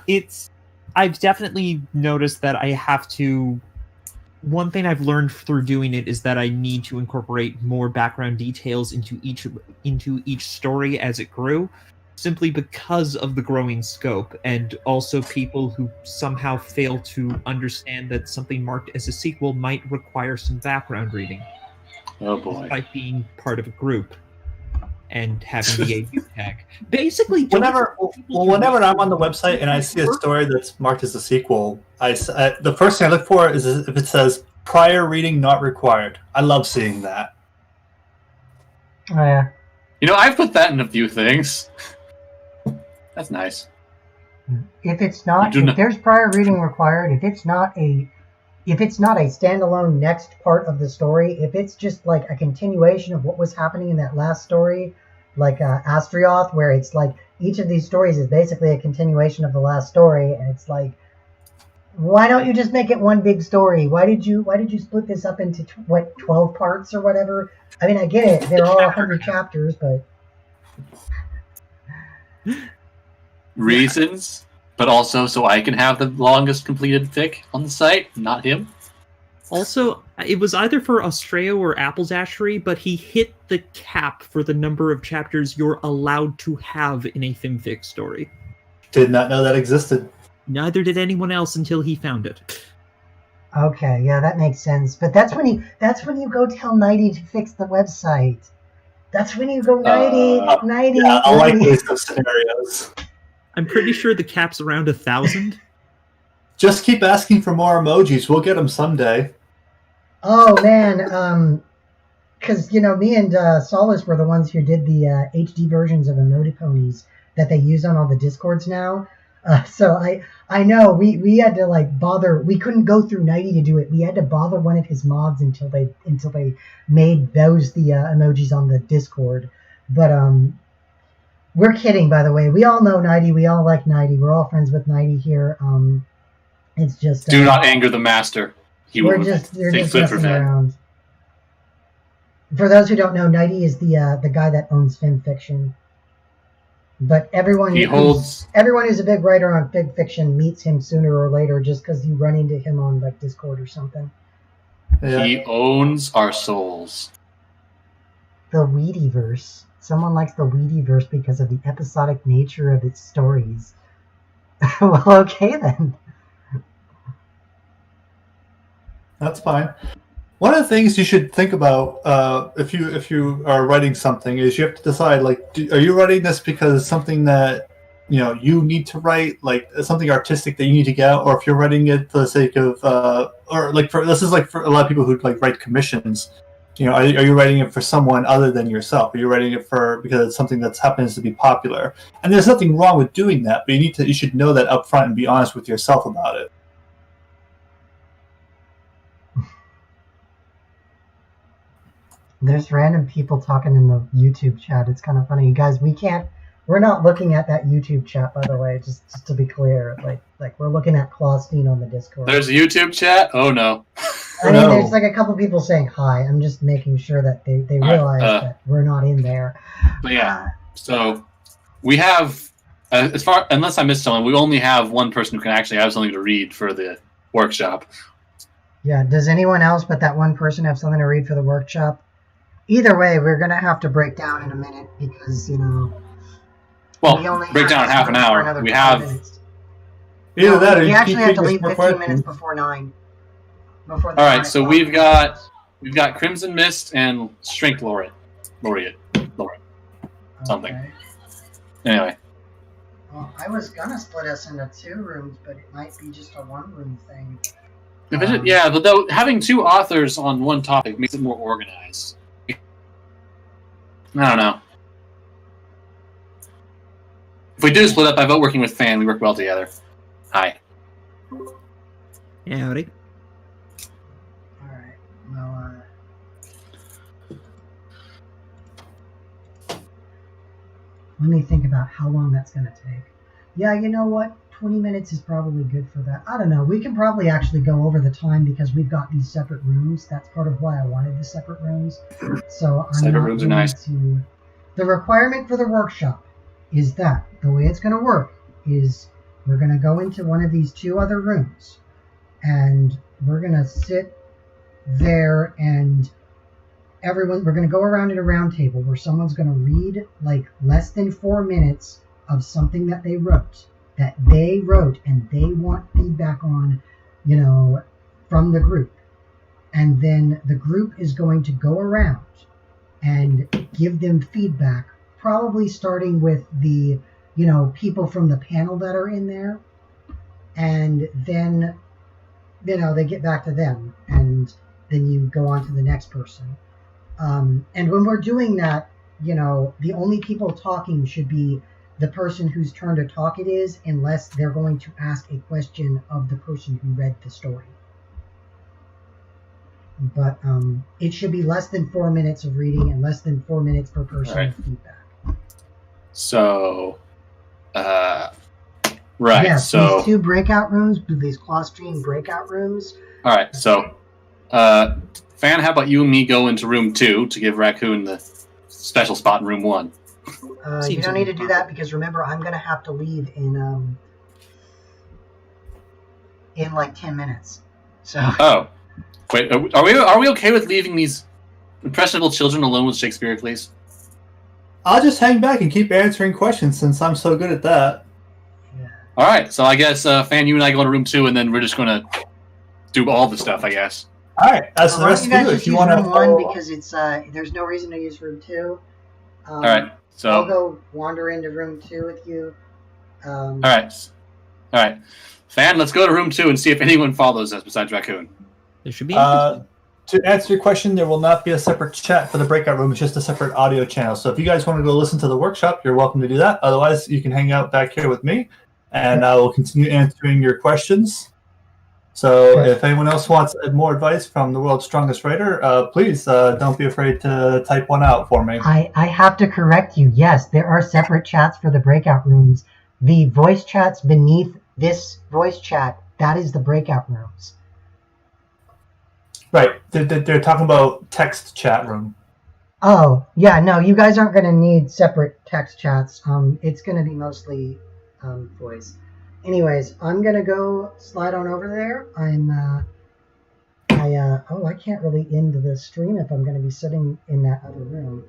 I've definitely noticed that I have to. One thing I've learned through doing it is that I need to incorporate more background details into each story as it grew, simply because of the growing scope, and also people who somehow fail to understand that something marked as a sequel might require some background reading. Oh boy! Despite being part of a group and having the AU tag. Basically, whenever I'm on the website and I see a story that's marked as a sequel, the first thing I look for is if it says prior reading not required. I love seeing that. Oh, yeah. You know, I've put that in a few things. That's nice. If there's prior reading required, if it's not a standalone next part of the story, if it's just like a continuation of what was happening in that last story, like Astrioth, where it's like each of these stories is basically a continuation of the last story, and it's like, why don't you just make it one big story? Why did you split this up into 12 parts or whatever? I mean, I get it. There are 100 chapters, but reasons, but also so I can have the longest completed fic on the site, not him. Also, it was either for Australia or Appledashery, but he hit the cap for the number of chapters you're allowed to have in a fanfic story. Did not know that existed. Neither did anyone else until he found it. Okay, yeah, that makes sense. But that's when you go tell Nighty to fix the website. That's when you go, Nighty. Yeah, I like these scenarios. I'm pretty sure the cap's around 1,000. Just keep asking for more emojis. We'll get them someday. Oh, man. Because, you know, me and Solace were the ones who did the HD versions of Emoticonies that they use on all the Discords now. So I know we had to like bother. We couldn't go through Nighty to do it. We had to bother one of his mods until they made those the emojis on the Discord. But we're kidding, by the way. We all know Nighty. We all like Nighty. We're all friends with Nighty here. It's just do not anger the master. They're just messing around. For those who don't know, Nighty is the guy that owns FemFiction. But everyone who's a big writer on fiction meets him sooner or later just because you run into him on like Discord or something. Yeah. He owns our souls. The Wheatyverse. Someone likes the Wheatyverse because of the episodic nature of its stories. Well, okay then. That's fine. One of the things you should think about if you are writing something is you have to decide, like, are you writing this because it's something that you need to write, like something artistic that you need to get out, or if you're writing it for the sake of or like for this is like for a lot of people who like write commissions. Are you writing it for someone other than yourself? Are you writing it because it's something that happens to be popular? And there's nothing wrong with doing that, but you should know that up front and be honest with yourself about it. There's random people talking in the YouTube chat. It's kind of funny. You guys, we're not looking at that YouTube chat, by the way, just to be clear. Like we're looking at Clawstein on the Discord. There's a YouTube chat? Oh, no. I mean, there's like a couple people saying hi. I'm just making sure that they realize that we're not in there. But yeah, so we have, unless I missed someone, we only have one person who can actually have something to read for the workshop. Yeah, does anyone else but that one person have something to read for the workshop? Either way, we're going to have to break down in a minute because, Well, break down in half an hour. We have... Either that or we you actually have to keep leave 15 minutes before 9. All right, so we've got Crimson Mist and Strength Laureate. Something. Okay. Anyway. Well, I was gonna split us into 2 rooms, but it might be just a 1-room thing. But though having 2 authors on one topic makes it more organized. I don't know. If we do split up, I vote working with Fan. We work well together. Hi. Yeah, howdy. Alright, well, let me think about how long that's going to take. Yeah, you know what? 20 minutes is probably good for that. I don't know. We can probably actually go over the time because we've got these separate rooms. That's part of why I wanted the separate rooms. So separate rooms are nice. The requirement for the workshop is that the way it's going to work is we're going to go into one of these 2 other rooms and we're going to sit there and we're going to go around in a round table where someone's going to read like less than 4 minutes of something that they wrote and they want feedback on, from the group. And then the group is going to go around and give them feedback, probably starting with the, people from the panel that are in there. And then, they get back to them and then you go on to the next person. And when we're doing that, the only people talking should be the person whose turn to talk it is, unless they're going to ask a question of the person who read the story. But it should be less than 4 minutes of reading and less than 4 minutes per person of feedback. So, right. Yes, so these 2 breakout rooms, these Clawstream breakout rooms. All right, so Fan, how about you and me go into room 2 to give Raccoon the special spot in room 1? You don't need to do that because remember, I'm going to have to leave in like 10 minutes. So. Oh, wait, are we okay with leaving these impressionable children alone with Shakespearacles? I'll just hang back and keep answering questions since I'm so good at that. Yeah. All right, so I guess Fan, you and I go into room 2, and then we're just going to do all the stuff, I guess. All right, that's the rest of you. If you want to room 1 because it's there's no reason to use room 2. All right, so I'll go wander into room 2 with you. All right, Fan, let's go to room 2 and see if anyone follows us besides Raccoon. There should be. To answer your question, there will not be a separate chat for the breakout room. It's just a separate audio channel. So if you guys want to go listen to the workshop, you're welcome to do that. Otherwise, you can hang out back here with me, and I will continue answering your questions. So if anyone else wants more advice from the world's strongest writer, please don't be afraid to type one out for me. I have to correct you. Yes, there are separate chats for the breakout rooms. The voice chats beneath this voice chat, that is the breakout rooms. Right. They're talking about text chat room. Oh, yeah, no, you guys aren't going to need separate text chats. It's going to be mostly voice. Anyways, I'm going to go slide on over there. I can't really end the stream if I'm going to be sitting in that other room.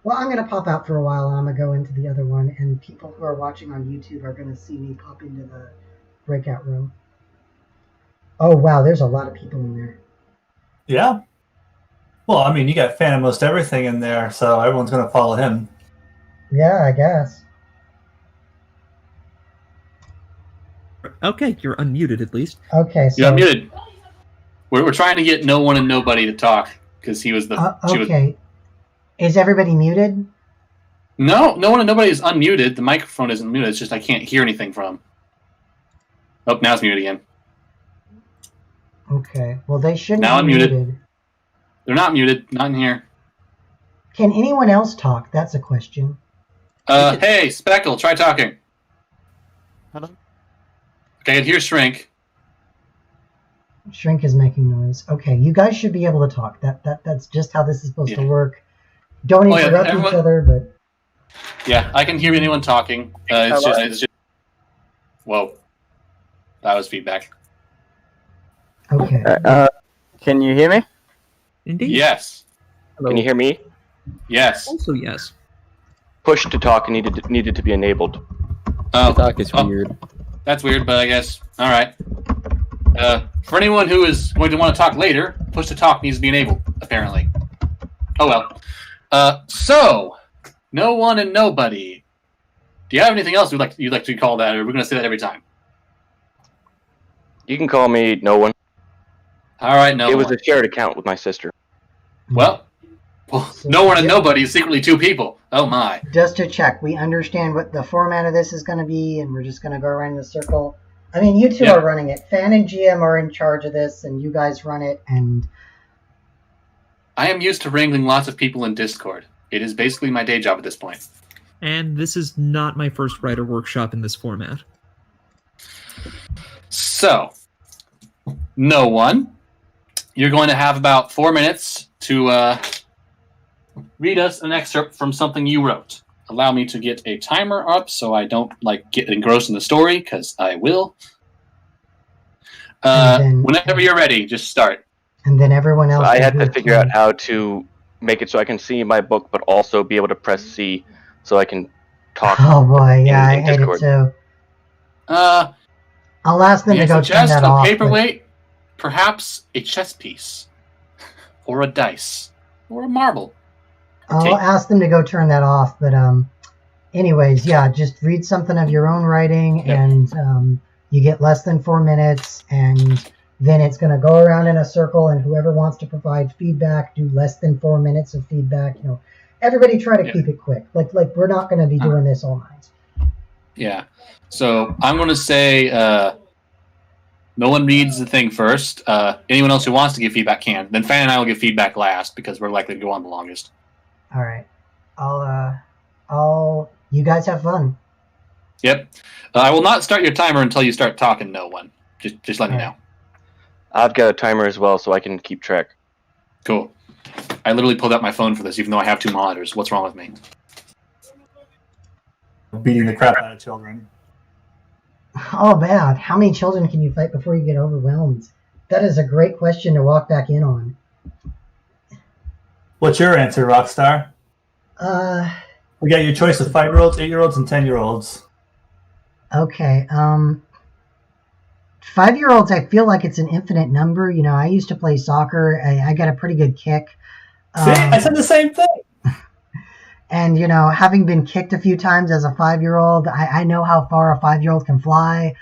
Well, I'm going to pop out for a while, and I'm going to go into the other one, and people who are watching on YouTube are going to see me pop into the breakout room. Oh, wow, there's a lot of people in there. Yeah. Well, I mean, you got fan of most everything in there, so everyone's going to follow him. Yeah, I guess. Okay, you're unmuted at least. Okay, so... You're unmuted. We're trying to get no one and nobody to talk, because he was the... okay. Is everybody muted? No one and nobody is unmuted. The microphone isn't muted. It's just I can't hear anything from. Oh, now it's muted again. Okay. Well, they shouldn't now be muted. They're not muted. Not in here. Can anyone else talk? That's a question. Hey, Speckle, try talking. Hello? Okay, here's Shrink. Shrink is making noise. Okay, you guys should be able to talk. That's just how this is supposed to work. Don't interrupt each other, but... Yeah, I can hear anyone talking. It's just... Whoa. That was feedback. Okay. Can you hear me? Indeed. Yes. Hello. Can you hear me? Yes. Also yes. Push to talk needed to be enabled. Oh. Talk is weird. That's weird, but I guess... Alright. For anyone who is going to want to talk later, push to talk needs to be enabled, apparently. Oh well. So, no one and nobody. Do you have anything else you'd like to call that, or are we going to say that every time? You can call me no one. Alright, no one. It was a shared account with my sister. Well, no one and nobody is secretly two people. Oh my. Just to check, we understand what the format of this is going to be, and we're just going to go around in the circle. I mean, you two are running it. Fan and GM are in charge of this, and you guys run it, and... I am used to wrangling lots of people in Discord. It is basically my day job at this point. And this is not my first writer workshop in this format. So, no one. You're going to have about 4 minutes to read us an excerpt from something you wrote. Allow me to get a timer up so I don't get engrossed in the story, because I will. Whenever you're ready, just start. And then everyone else... So I had to figure out how to make it so I can see my book, but also be able to press C so I can talk. Oh boy, yeah, I hate it too. I'll ask them to go turn that off. A paperweight, perhaps a chess piece, or a dice, or a marble. I'll ask them to go turn that off, but anyways, yeah, just read something of your own writing, and you get less than 4 minutes, and then it's going to go around in a circle, and whoever wants to provide feedback, do less than 4 minutes of feedback. You know, everybody try to keep it quick. Like we're not going to be doing this all night. Yeah. So I'm going to say no one reads the thing first. Anyone else who wants to give feedback can. Then Fan and I will give feedback last because we're likely to go on the longest. All right. You guys have fun. Yep. I will not start your timer until you start talking. No one. Just let me know. I've got a timer as well, so I can keep track. Cool. I literally pulled out my phone for this, even though I have 2 monitors. What's wrong with me? Beating the crap out of children. Oh, bad. How many children can you fight before you get overwhelmed? That is a great question to walk back in on. What's your answer, Rockstar? We got your choice of 5-year-olds, 8-year-olds, and 10-year-olds. Okay. 5-year-olds, I feel like it's an infinite number. You know, I used to play soccer. I got a pretty good kick. See, I said the same thing. And, you know, having been kicked a few times as a 5-year-old, I know how far a 5-year-old can fly.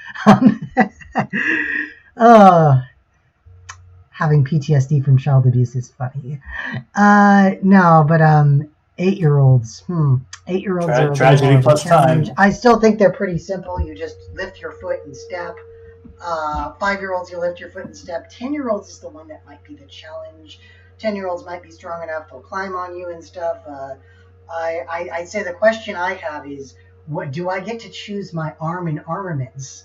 Having PTSD from child abuse is funny. No, but 8-year-olds. 8-year-olds are tragedy plus time. I still think they're pretty simple. You just lift your foot and step. 5-year-olds, you lift your foot and step. 10-year-olds is the one that might be the challenge. 10-year-olds might be strong enough to climb on you and stuff. I'd say the question I have is, what do I get to choose my arm and armaments?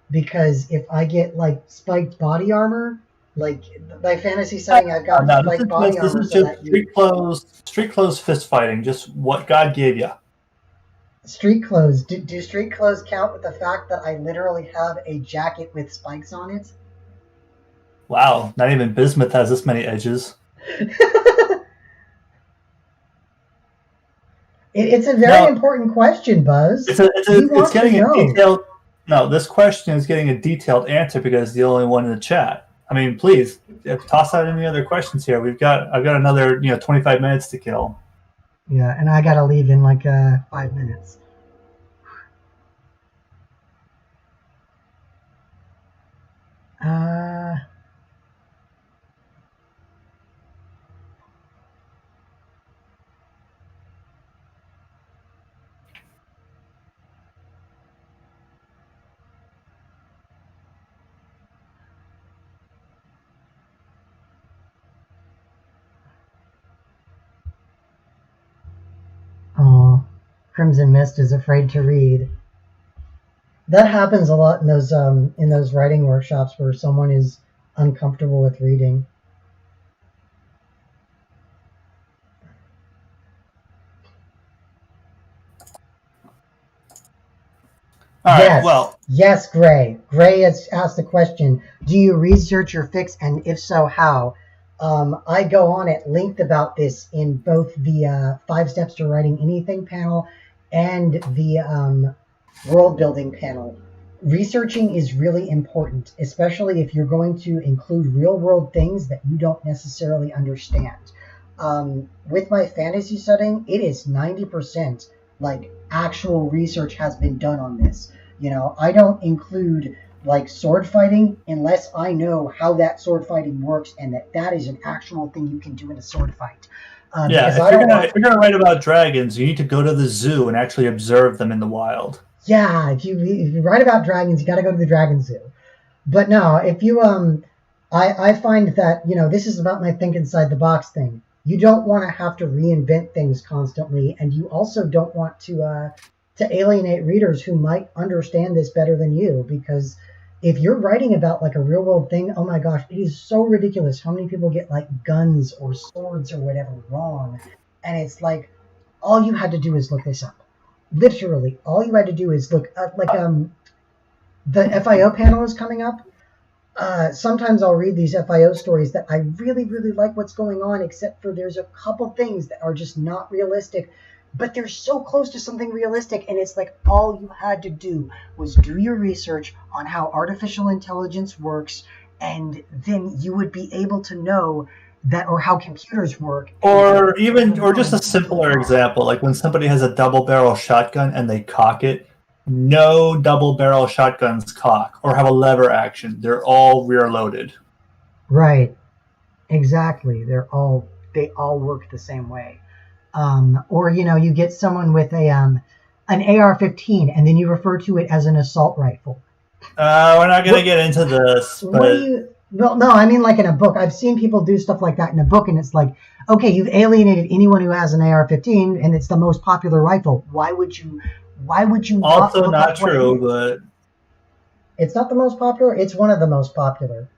Because if I get like spiked body armor, Like my fantasy setting, I've got like body armor. This is just street clothes fist fighting. Just what God gave you. Street clothes. Do street clothes count with the fact that I literally have a jacket with spikes on it? Wow, not even bismuth has this many edges. It's a very important question, Buzz. It's getting a detailed. No, this question is getting a detailed answer because it's the only one in the chat. I mean, please toss out any other questions here. I've got another 25 minutes to kill. Yeah, and I gotta leave in like 5 minutes. Oh, Crimson Mist is afraid to read. That happens a lot in those writing workshops where someone is uncomfortable with reading. All right, yes, Gray. Gray has asked the question, do you research your fix, and if so, how? I go on at length about this in both the 5 Steps to Writing Anything panel and the world building panel. Researching is really important, especially if you're going to include real world things that you don't necessarily understand. With my fantasy setting, it is 90% like actual research has been done on this. I don't include like sword fighting unless I know how that sword fighting works and that is an actual thing you can do in a sword fight. If you're gonna write about dragons, you need to go to the zoo and actually observe them in the wild. Yeah, if you write about dragons, you got to go to the dragon zoo. But no, if you I find that this is about my think inside the box thing. You don't want to have to reinvent things constantly, and you also don't want to alienate readers who might understand this better than you, because if you're writing about like a real world thing, oh my gosh, it is so ridiculous how many people get like guns or swords or whatever wrong. And it's like, all you had to do is look this up. Literally, all you had to do is look the FIO panel is coming up. Sometimes I'll read these FIO stories that I really, really like what's going on, except for there's a couple things that are just not realistic, but they're so close to something realistic, and it's like all you had to do was do your research on how artificial intelligence works, and then you would be able to know that, or how computers work. Or just a simpler example, like when somebody has a double barrel shotgun and they cock it, no double barrel shotguns cock or have a lever action. They're all rear loaded. Right. Exactly. They all work the same way. Or you get someone with an AR-15 and then you refer to it as an assault rifle. We're not going to get into this. Well, no, I mean like in a book. I've seen people do stuff like that in a book, and it's like, okay, you've alienated anyone who has an AR-15, and it's the most popular rifle. Why would you? Also not true, but it's not the most popular. It's one of the most popular.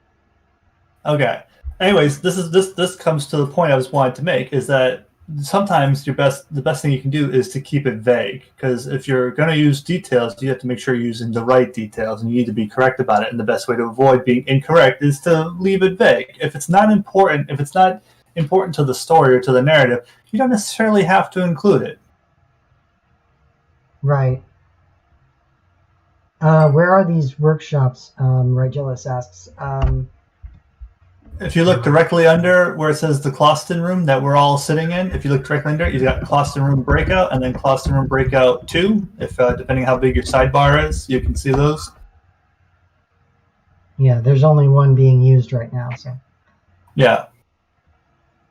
Okay. Anyways, this comes to the point I was wanting to make, is that sometimes the best thing you can do is to keep it vague, because if you're going to use details, you have to make sure you're using the right details, and you need to be correct about it. And the best way to avoid being incorrect is to leave it vague. If it's not important to the story or to the narrative, you don't necessarily have to include it. Right. Where are these workshops? Rigellus asks. If you look directly under where it says the Closton room that we're all sitting in, if you look directly under it, you've got Closton room breakout and then Closton room breakout 2. If depending how big your sidebar is, you can see those. Yeah, there's only one being used right now, so. Yeah.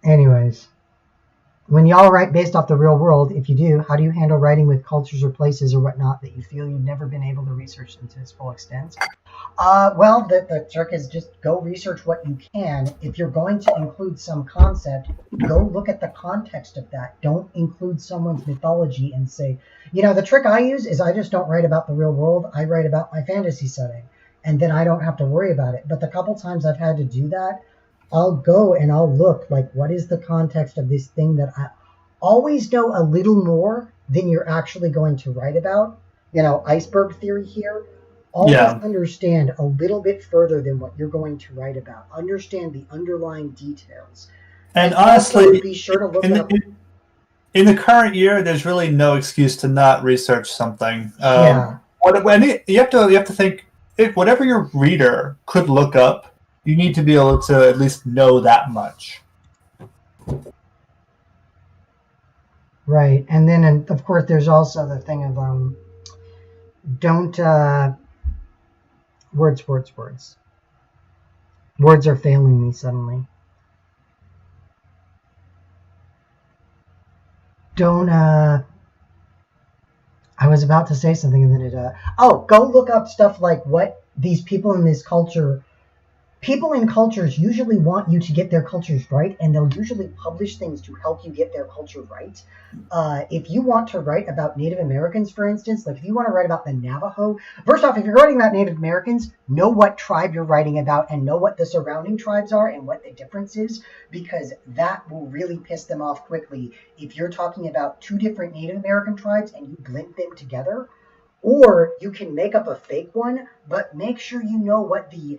Anyways, when y'all write based off the real world, if you do, how do you handle writing with cultures or places or whatnot that you feel you've never been able to research into its full extent? Well, the trick is just go research what you can. If you're going to include some concept, go look at the context of that. Don't include someone's mythology and say, the trick I use is I just don't write about the real world. I write about my fantasy setting. and then I don't have to worry about it. But the couple times I've had to do that, I'll go and I'll look, like, what is the context of this thing that I always know a little more than you're actually going to write about. Iceberg theory here. Always understand a little bit further than what you're going to write about. Understand the underlying details. And honestly, be sure to look up. In the current year, there's really no excuse to not research something. Yeah. You have to think, if whatever your reader could look up, you need to be able to at least know that much. Right, and then of course there's also the thing of don't words. Words are failing me suddenly. Don't I was about to say something and then it go look up stuff like what these people in this culture. People in cultures usually want you to get their cultures right, and they'll usually publish things to help you get their culture right. If you want to write about Native Americans, for instance, like if you want to write about the Navajo, first off, if you're writing about Native Americans, know what tribe you're writing about and know what the surrounding tribes are and what the difference is, because that will really piss them off quickly if you're talking about two different Native American tribes and you blend them together. Or you can make up a fake one, but make sure you know what the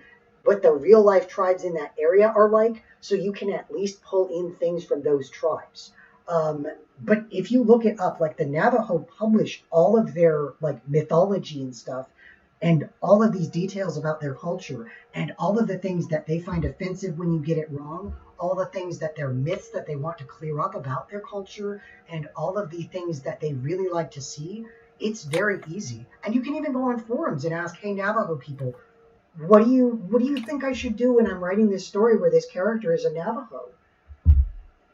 real life tribes in that area are like, so you can at least pull in things from those tribes. But if you look it up, like the Navajo publish all of their like mythology and stuff, and all of these details about their culture, and all of the things that they find offensive when you get it wrong, all the things that they're myths that they want to clear up about their culture, and all of the things that they really like to see. It's very easy. And you can even go on forums and ask, hey, Navajo people, what do you think I should do when I'm writing this story where this character is a Navajo?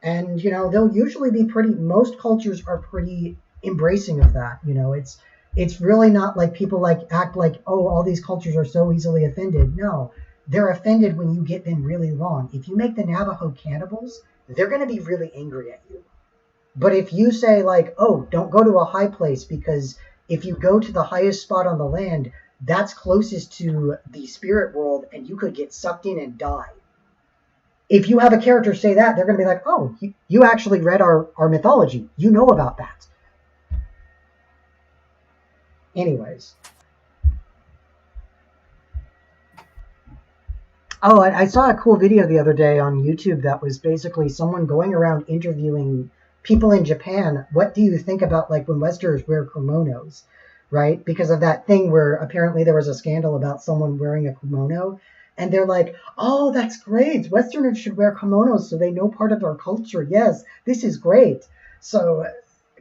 And, they'll usually be most cultures are pretty embracing of that. It's really not like people act like, oh, all these cultures are so easily offended. No, they're offended when you get them really wrong. If you make the Navajo cannibals, they're going to be really angry at you. But if you say like, oh, don't go to a high place because if you go to the highest spot on the land, that's closest to the spirit world and you could get sucked in and die. If you have a character say that, they're going to be like, oh, you actually read our mythology. You know about that. Anyways. Oh, I saw a cool video the other day on YouTube that was basically someone going around interviewing people in Japan. What do you think about like when Westerners wear kimonos? Right? Because of that thing where apparently there was a scandal about someone wearing a kimono. And they're like, oh, that's great. Westerners should wear kimonos so they know part of our culture. Yes, this is great. So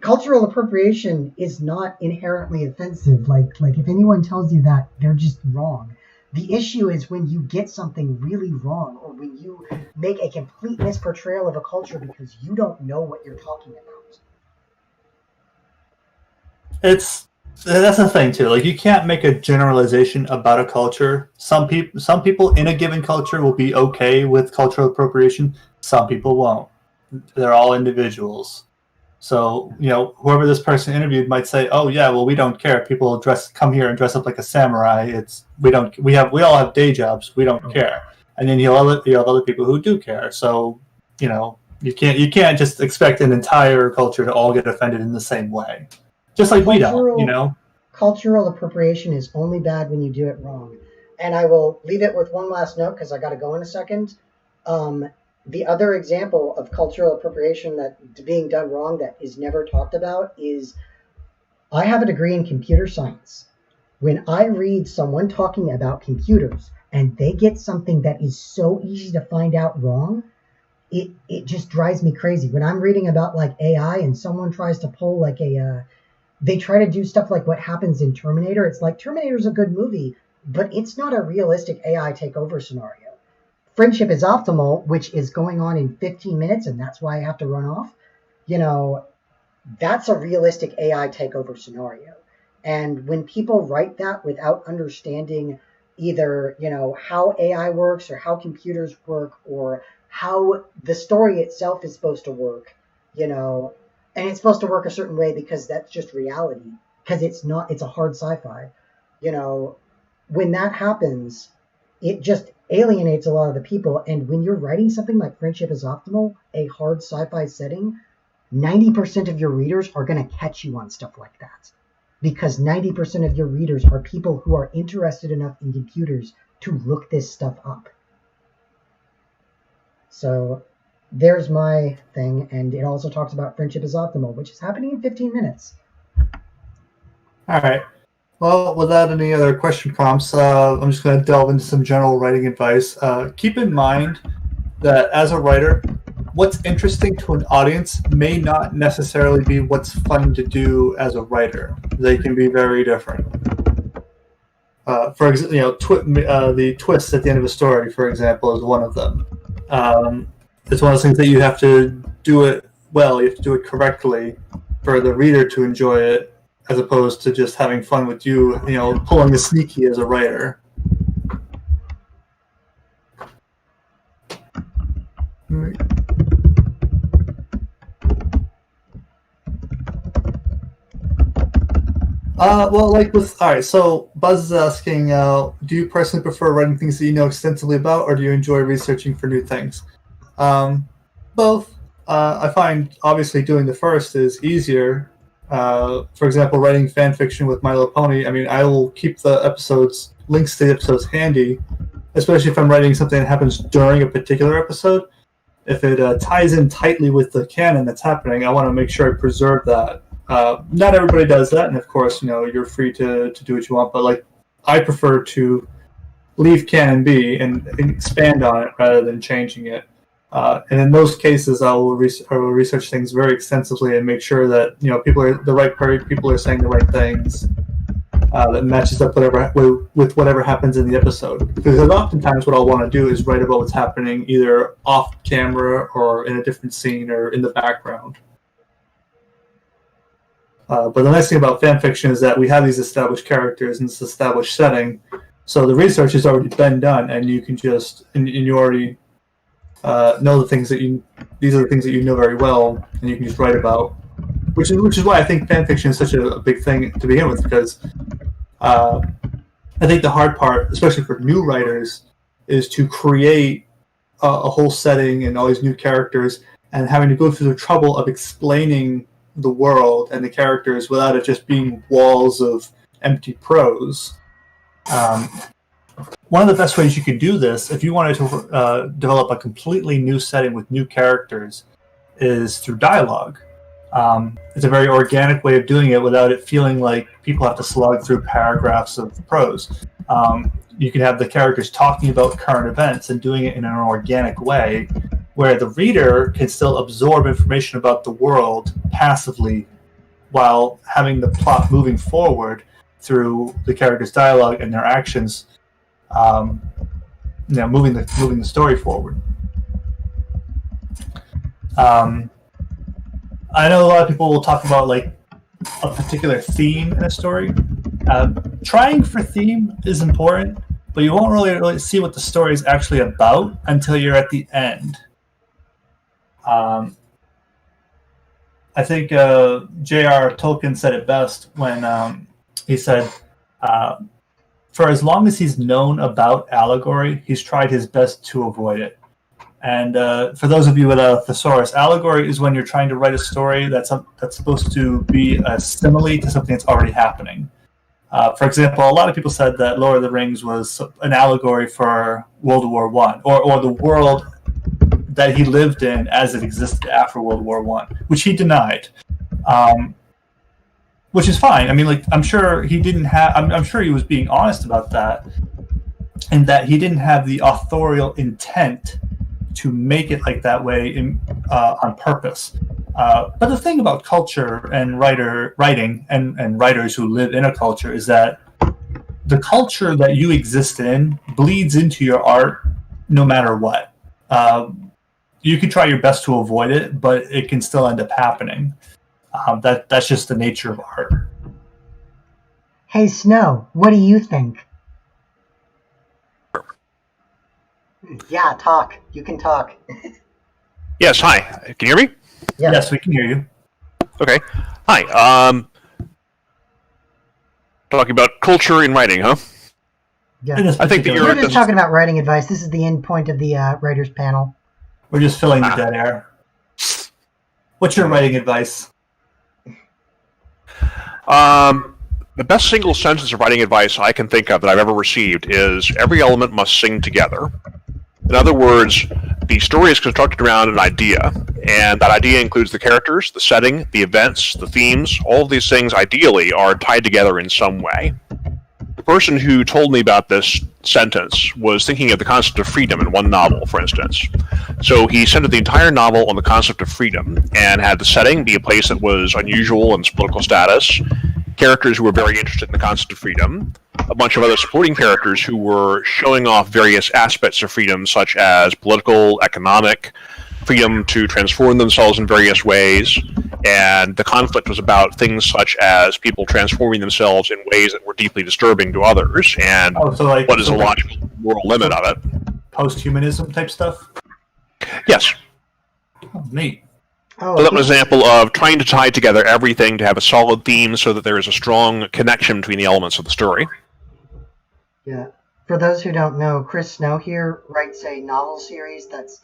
cultural appropriation is not inherently offensive. Like if anyone tells you that, they're just wrong. The issue is when you get something really wrong or when you make a complete misportrayal of a culture because you don't know what you're talking about. That's the thing too. Like you can't make a generalization about a culture. Some people in a given culture will be okay with cultural appropriation. Some people won't. They're all individuals. So whoever this person interviewed might say, "Oh yeah, well we don't care. People come here and dress up like a samurai. We all have day jobs. We don't care." And then you have other people who do care. So you can't just expect an entire culture to all get offended in the same way. Just like we don't, Cultural appropriation is only bad when you do it wrong. And I will leave it with one last note because I got to go in a second. The other example of cultural appropriation that being done wrong that is never talked about is I have a degree in computer science. When I read someone talking about computers and they get something that is so easy to find out wrong, it just drives me crazy. When I'm reading about like AI and someone tries to pull like they try to do stuff like what happens in Terminator. It's like Terminator's a good movie, but it's not a realistic AI takeover scenario. Friendship is Optimal, which is going on in 15 minutes, and that's why I have to run off. That's a realistic AI takeover scenario. And when people write that without understanding either, how AI works or how computers work or how the story itself is supposed to work, and it's supposed to work a certain way because that's just reality. Because it's a hard sci-fi. when that happens, it just alienates a lot of the people. And when you're writing something like Friendship is Optimal, a hard sci-fi setting, 90% of your readers are going to catch you on stuff like that. Because 90% of your readers are people who are interested enough in computers to look this stuff up. So there's my thing. And it also talks about Friendship is Optimal, which is happening in 15 minutes. All right. Well, without any other question prompts, I'm just going to delve into some general writing advice. Keep in mind that as a writer, what's interesting to an audience may not necessarily be what's fun to do as a writer. They can be very different. For example, the twist at the end of a story, for example, is one of them. It's one of those things that you have to do it well. You have to do it correctly for the reader to enjoy it, as opposed to just having fun with you, pulling the sneaky as a writer. So Buzz is asking, do you personally prefer writing things that you know extensively about, or do you enjoy researching for new things? Both. I find, obviously, doing the first is easier. For example, writing fan fiction with My Little Pony, I will keep the links to the episodes handy, especially if I'm writing something that happens during a particular episode. If it ties in tightly with the canon that's happening, I want to make sure I preserve that. Not everybody does that, and of course, you're free to do what you want, but I prefer to leave canon be and expand on it rather than changing it. And in those cases, I will research things very extensively and make sure that people are saying the right things that matches up with whatever happens in the episode. Because oftentimes, what I'll want to do is write about what's happening either off camera or in a different scene or in the background. But the nice thing about fan fiction is that we have these established characters in this established setting, so the research has already been done, and you can just and you already know the things that these are the things that you know very well, and you can just write about. Which is why I think fan fiction is such a big thing to begin with, because I think the hard part, especially for new writers, is to create a whole setting and all these new characters, and having to go through the trouble of explaining the world and the characters without it just being walls of empty prose. One of the best ways you could do this, if you wanted to develop a completely new setting with new characters, is through dialogue. It's a very organic way of doing it without it feeling like people have to slog through paragraphs of prose. You can have the characters talking about current events and doing it in an organic way, where the reader can still absorb information about the world passively while having the plot moving forward through the characters' dialogue and their actions, moving the story forward. I know a lot of people will talk about a particular theme in a story. Trying for theme is important, but you won't really see what the story is actually about until you're at the end. I think J.R. Tolkien said it best when he said, for as long as he's known about allegory, he's tried his best to avoid it. And for those of you with a thesaurus, allegory is when you're trying to write a story that's supposed to be a simile to something that's already happening. For example, a lot of people said that Lord of the Rings was an allegory for World War I, or the world that he lived in as it existed after World War I, which he denied. Which is fine. I'm sure he didn't have. I'm sure he was being honest about that, and that he didn't have the authorial intent to make it like that way on purpose. But the thing about culture and writing and writers who live in a culture is that the culture that you exist in bleeds into your art no matter what. You can try your best to avoid it, but it can still end up happening. That's just the nature of art. Hey, Snow, what do you think? Yeah, talk. You can talk. Yes, hi. Can you hear me? Yeah. Yes, we can hear you. Okay. Hi. Talking about culture in writing, huh? Yeah. I think that We're just talking about writing advice. This is the end point of the writers panel. We're just filling the dead air. What's your writing advice? The best single sentence of writing advice I can think of that I've ever received is every element must sing together. In other words, the story is constructed around an idea, and that idea includes the characters, the setting, the events, the themes. All of these things, ideally, are tied together in some way. The person who told me about this sentence was thinking of the concept of freedom in one novel, for instance. So he centered the entire novel on the concept of freedom, and had the setting be a place that was unusual in its political status, characters who were very interested in the concept of freedom, a bunch of other supporting characters who were showing off various aspects of freedom, such as political, economic, freedom to transform themselves in various ways, and the conflict was about things such as people transforming themselves in ways that were deeply disturbing to others, and what is a logical moral limit of it. Post-humanism type stuff? Yes. Oh, neat. So that was an example of trying to tie together everything to have a solid theme so that there is a strong connection between the elements of the story. Yeah. For those who don't know, Chris Snow here writes a novel series that's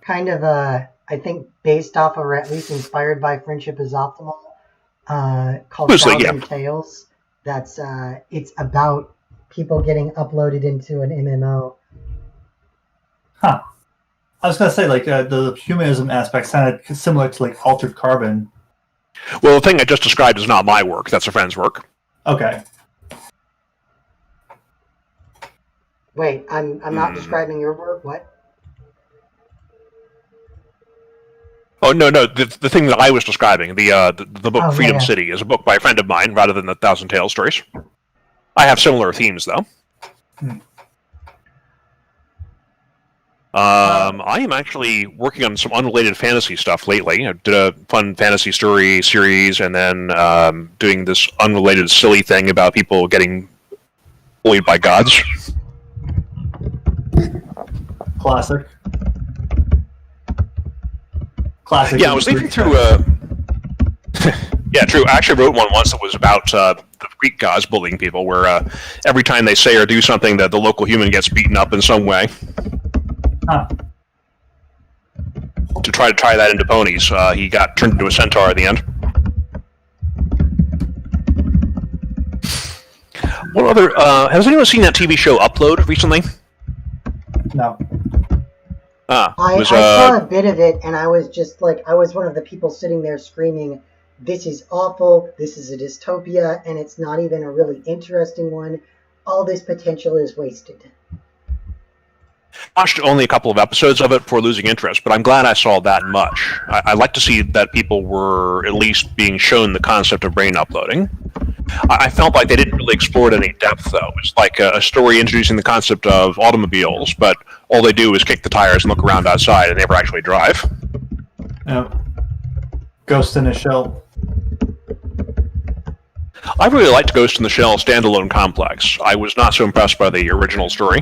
kind of, I think, based off of, or at least inspired by Friendship is Optimal, called Thousand Tales. That's, it's about people getting uploaded into an MMO. Huh. I was going to say, like, the humanism aspect sounded similar to, like, Altered Carbon. Well, the thing I just described is not my work. That's a friend's work. Okay. Wait, I'm not describing your work? What? Oh, no. The thing that I was describing, the book Freedom City, is a book by a friend of mine, rather than the Thousand Tales stories. I have similar themes, though. I am actually working on some unrelated fantasy stuff lately. I did a fun fantasy story series, and then doing this unrelated silly thing about people getting bullied by gods. Classic. Yeah, I was thinking through... yeah, true. I actually wrote one once that was about the Greek gods bullying people, where every time they say or do something, that the local human gets beaten up in some way. Huh. To try to tie that into ponies, he got turned into a centaur at the end. What other... has anyone seen that TV show Upload recently? No. I saw a bit of it, and I was just like, I was one of the people sitting there screaming, this is awful, this is a dystopia, and it's not even a really interesting one. All this potential is wasted. Watched only a couple of episodes of it before losing interest, but I'm glad I saw that much. I like to see that people were at least being shown the concept of brain uploading. I felt like they didn't really explore it in any depth, though. It's like a story introducing the concept of automobiles, but all they do is kick the tires and look around outside and never actually drive. Yeah. Ghost in a Shell. I really liked Ghost in the Shell standalone complex. I was not so impressed by the original story.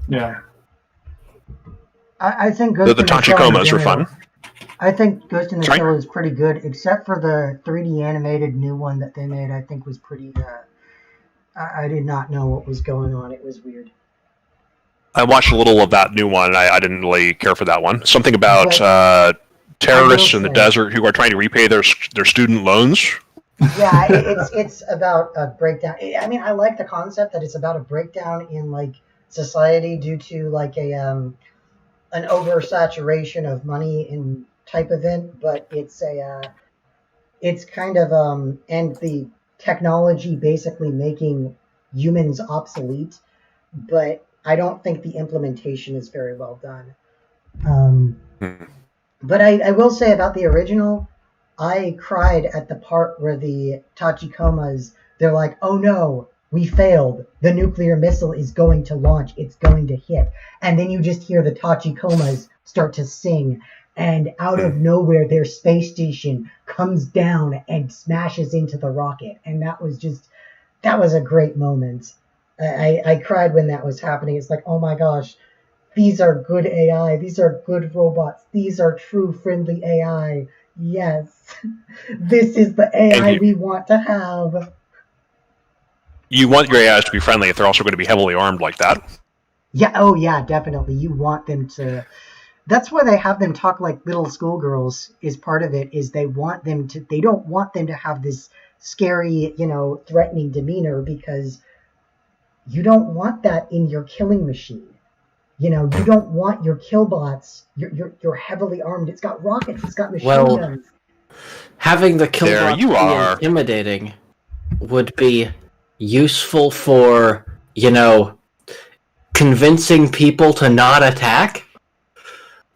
Yeah. I think Ghost the in the Shell Tachikomas are fun. I think Ghost in the Shell is pretty good, except for the 3D animated new one that they made. I think was pretty. I did not know what was going on. It was weird. I watched a little of that new one. I didn't really care for that one. Something about terrorists in the desert who are trying to repay their student loans. Yeah, it's about a breakdown. I mean, I like the concept that it's about a breakdown in like society due to like an oversaturation of money in type event, but it's kind of and the technology basically making humans obsolete, but I don't think the implementation is very well done. But I will say about the original, I cried at the part where the Tachikomas, they're like, oh no, we failed. The nuclear missile is going to launch. It's going to hit. And then you just hear the Tachikomas start to sing. And out of nowhere, their space station comes down and smashes into the rocket. And that was a great moment. I cried when that was happening. It's like, oh my gosh, these are good AI. These are good robots. These are true friendly AI. Yes. This is the AI we want to have. You want your AIs to be friendly if they're also going to be heavily armed like that. Yeah, oh yeah, definitely. You want them to... That's why they have them talk like little schoolgirls, is part of it, is they don't want them to have this scary, threatening demeanor, because you don't want that in your killing machine. You don't want your killbots, you're heavily armed. It's got rockets, it's got machine guns. Having the killbots be intimidating would be useful for, convincing people to not attack,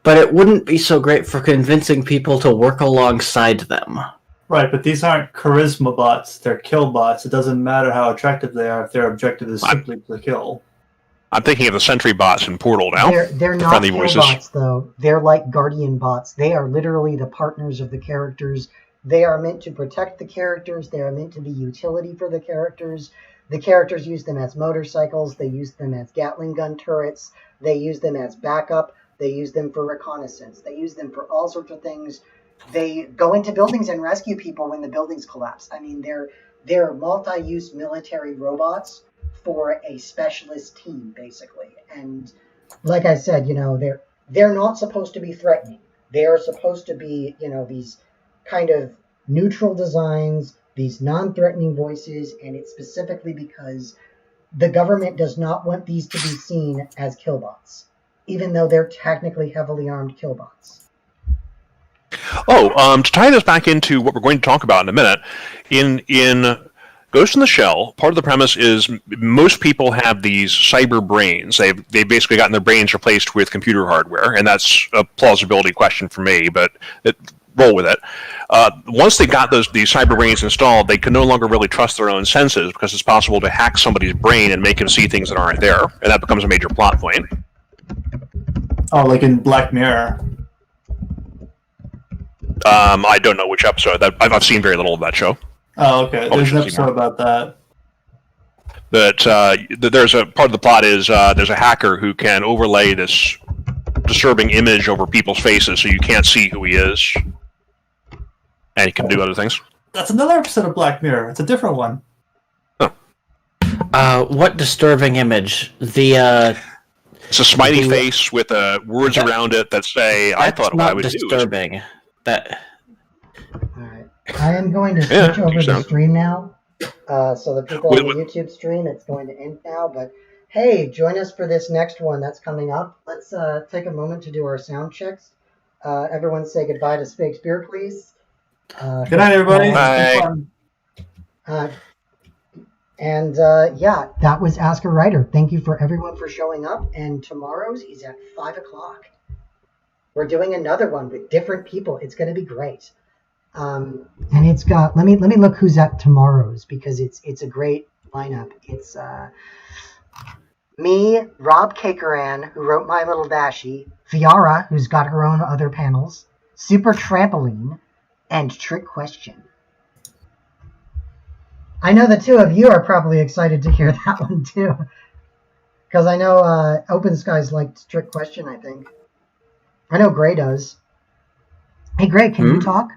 but it wouldn't be so great for convincing people to work alongside them. Right, but these aren't charisma bots, they're kill bots. It doesn't matter how attractive they are if their objective is simply to kill. I'm thinking of the sentry bots in Portal now. They're not kill bots, though. They're like guardian bots. They are literally the partners of the characters. They are meant to protect the characters. They are meant to be utility for the characters. The characters use them as motorcycles. They use them as Gatling gun turrets. They use them as backup. They use them for reconnaissance. They use them for all sorts of things. They go into buildings and rescue people when the buildings collapse. I mean, they're multi-use military robots for a specialist team, basically. And like I said, they're not supposed to be threatening. They are supposed to be, these kind of neutral designs, these non-threatening voices, and it's specifically because the government does not want these to be seen as killbots, even though they're technically heavily armed killbots. To tie this back into what we're going to talk about in a minute, in Ghost in the Shell, part of the premise is most people have these cyber brains. They've basically gotten their brains replaced with computer hardware, and that's a plausibility question for me, but roll with it. Once they got these cyber brains installed, they can no longer really trust their own senses, because it's possible to hack somebody's brain and make him see things that aren't there, and that becomes a major plot point. Oh, like in Black Mirror. I don't know which episode. I've seen very little of that show. Oh, okay. There's an episode about that. But there's a part of the plot is there's a hacker who can overlay this disturbing image over people's faces so you can't see who he is. And he can do other things. That's another episode of Black Mirror. It's a different one. Oh. What disturbing image? It's a smiley face with words around it that say, I thought what I would do. That's not disturbing. Alright. I am going to switch over the stream now. So the people on the YouTube stream, it's going to end now. But hey, join us for this next one that's coming up. Let's take a moment to do our sound checks. Everyone say goodbye to Shakespeare, please. Good night, everybody. Bye. That was Ask a Writer. Thank you for everyone for showing up. And tomorrow's is at 5 o'clock. We're doing another one with different people. It's going to be great. And it's got, let me look who's at tomorrow's, because it's a great lineup. It's me, Rob Cakeran, who wrote My Little Dashie, Fiara, who's got her own other panels, Super Trampoline, and Trick Question. I know the two of you are probably excited to hear that one too, because I know Open Skies liked Trick Question, I think. I know Gray does. Hey, Gray, can you talk?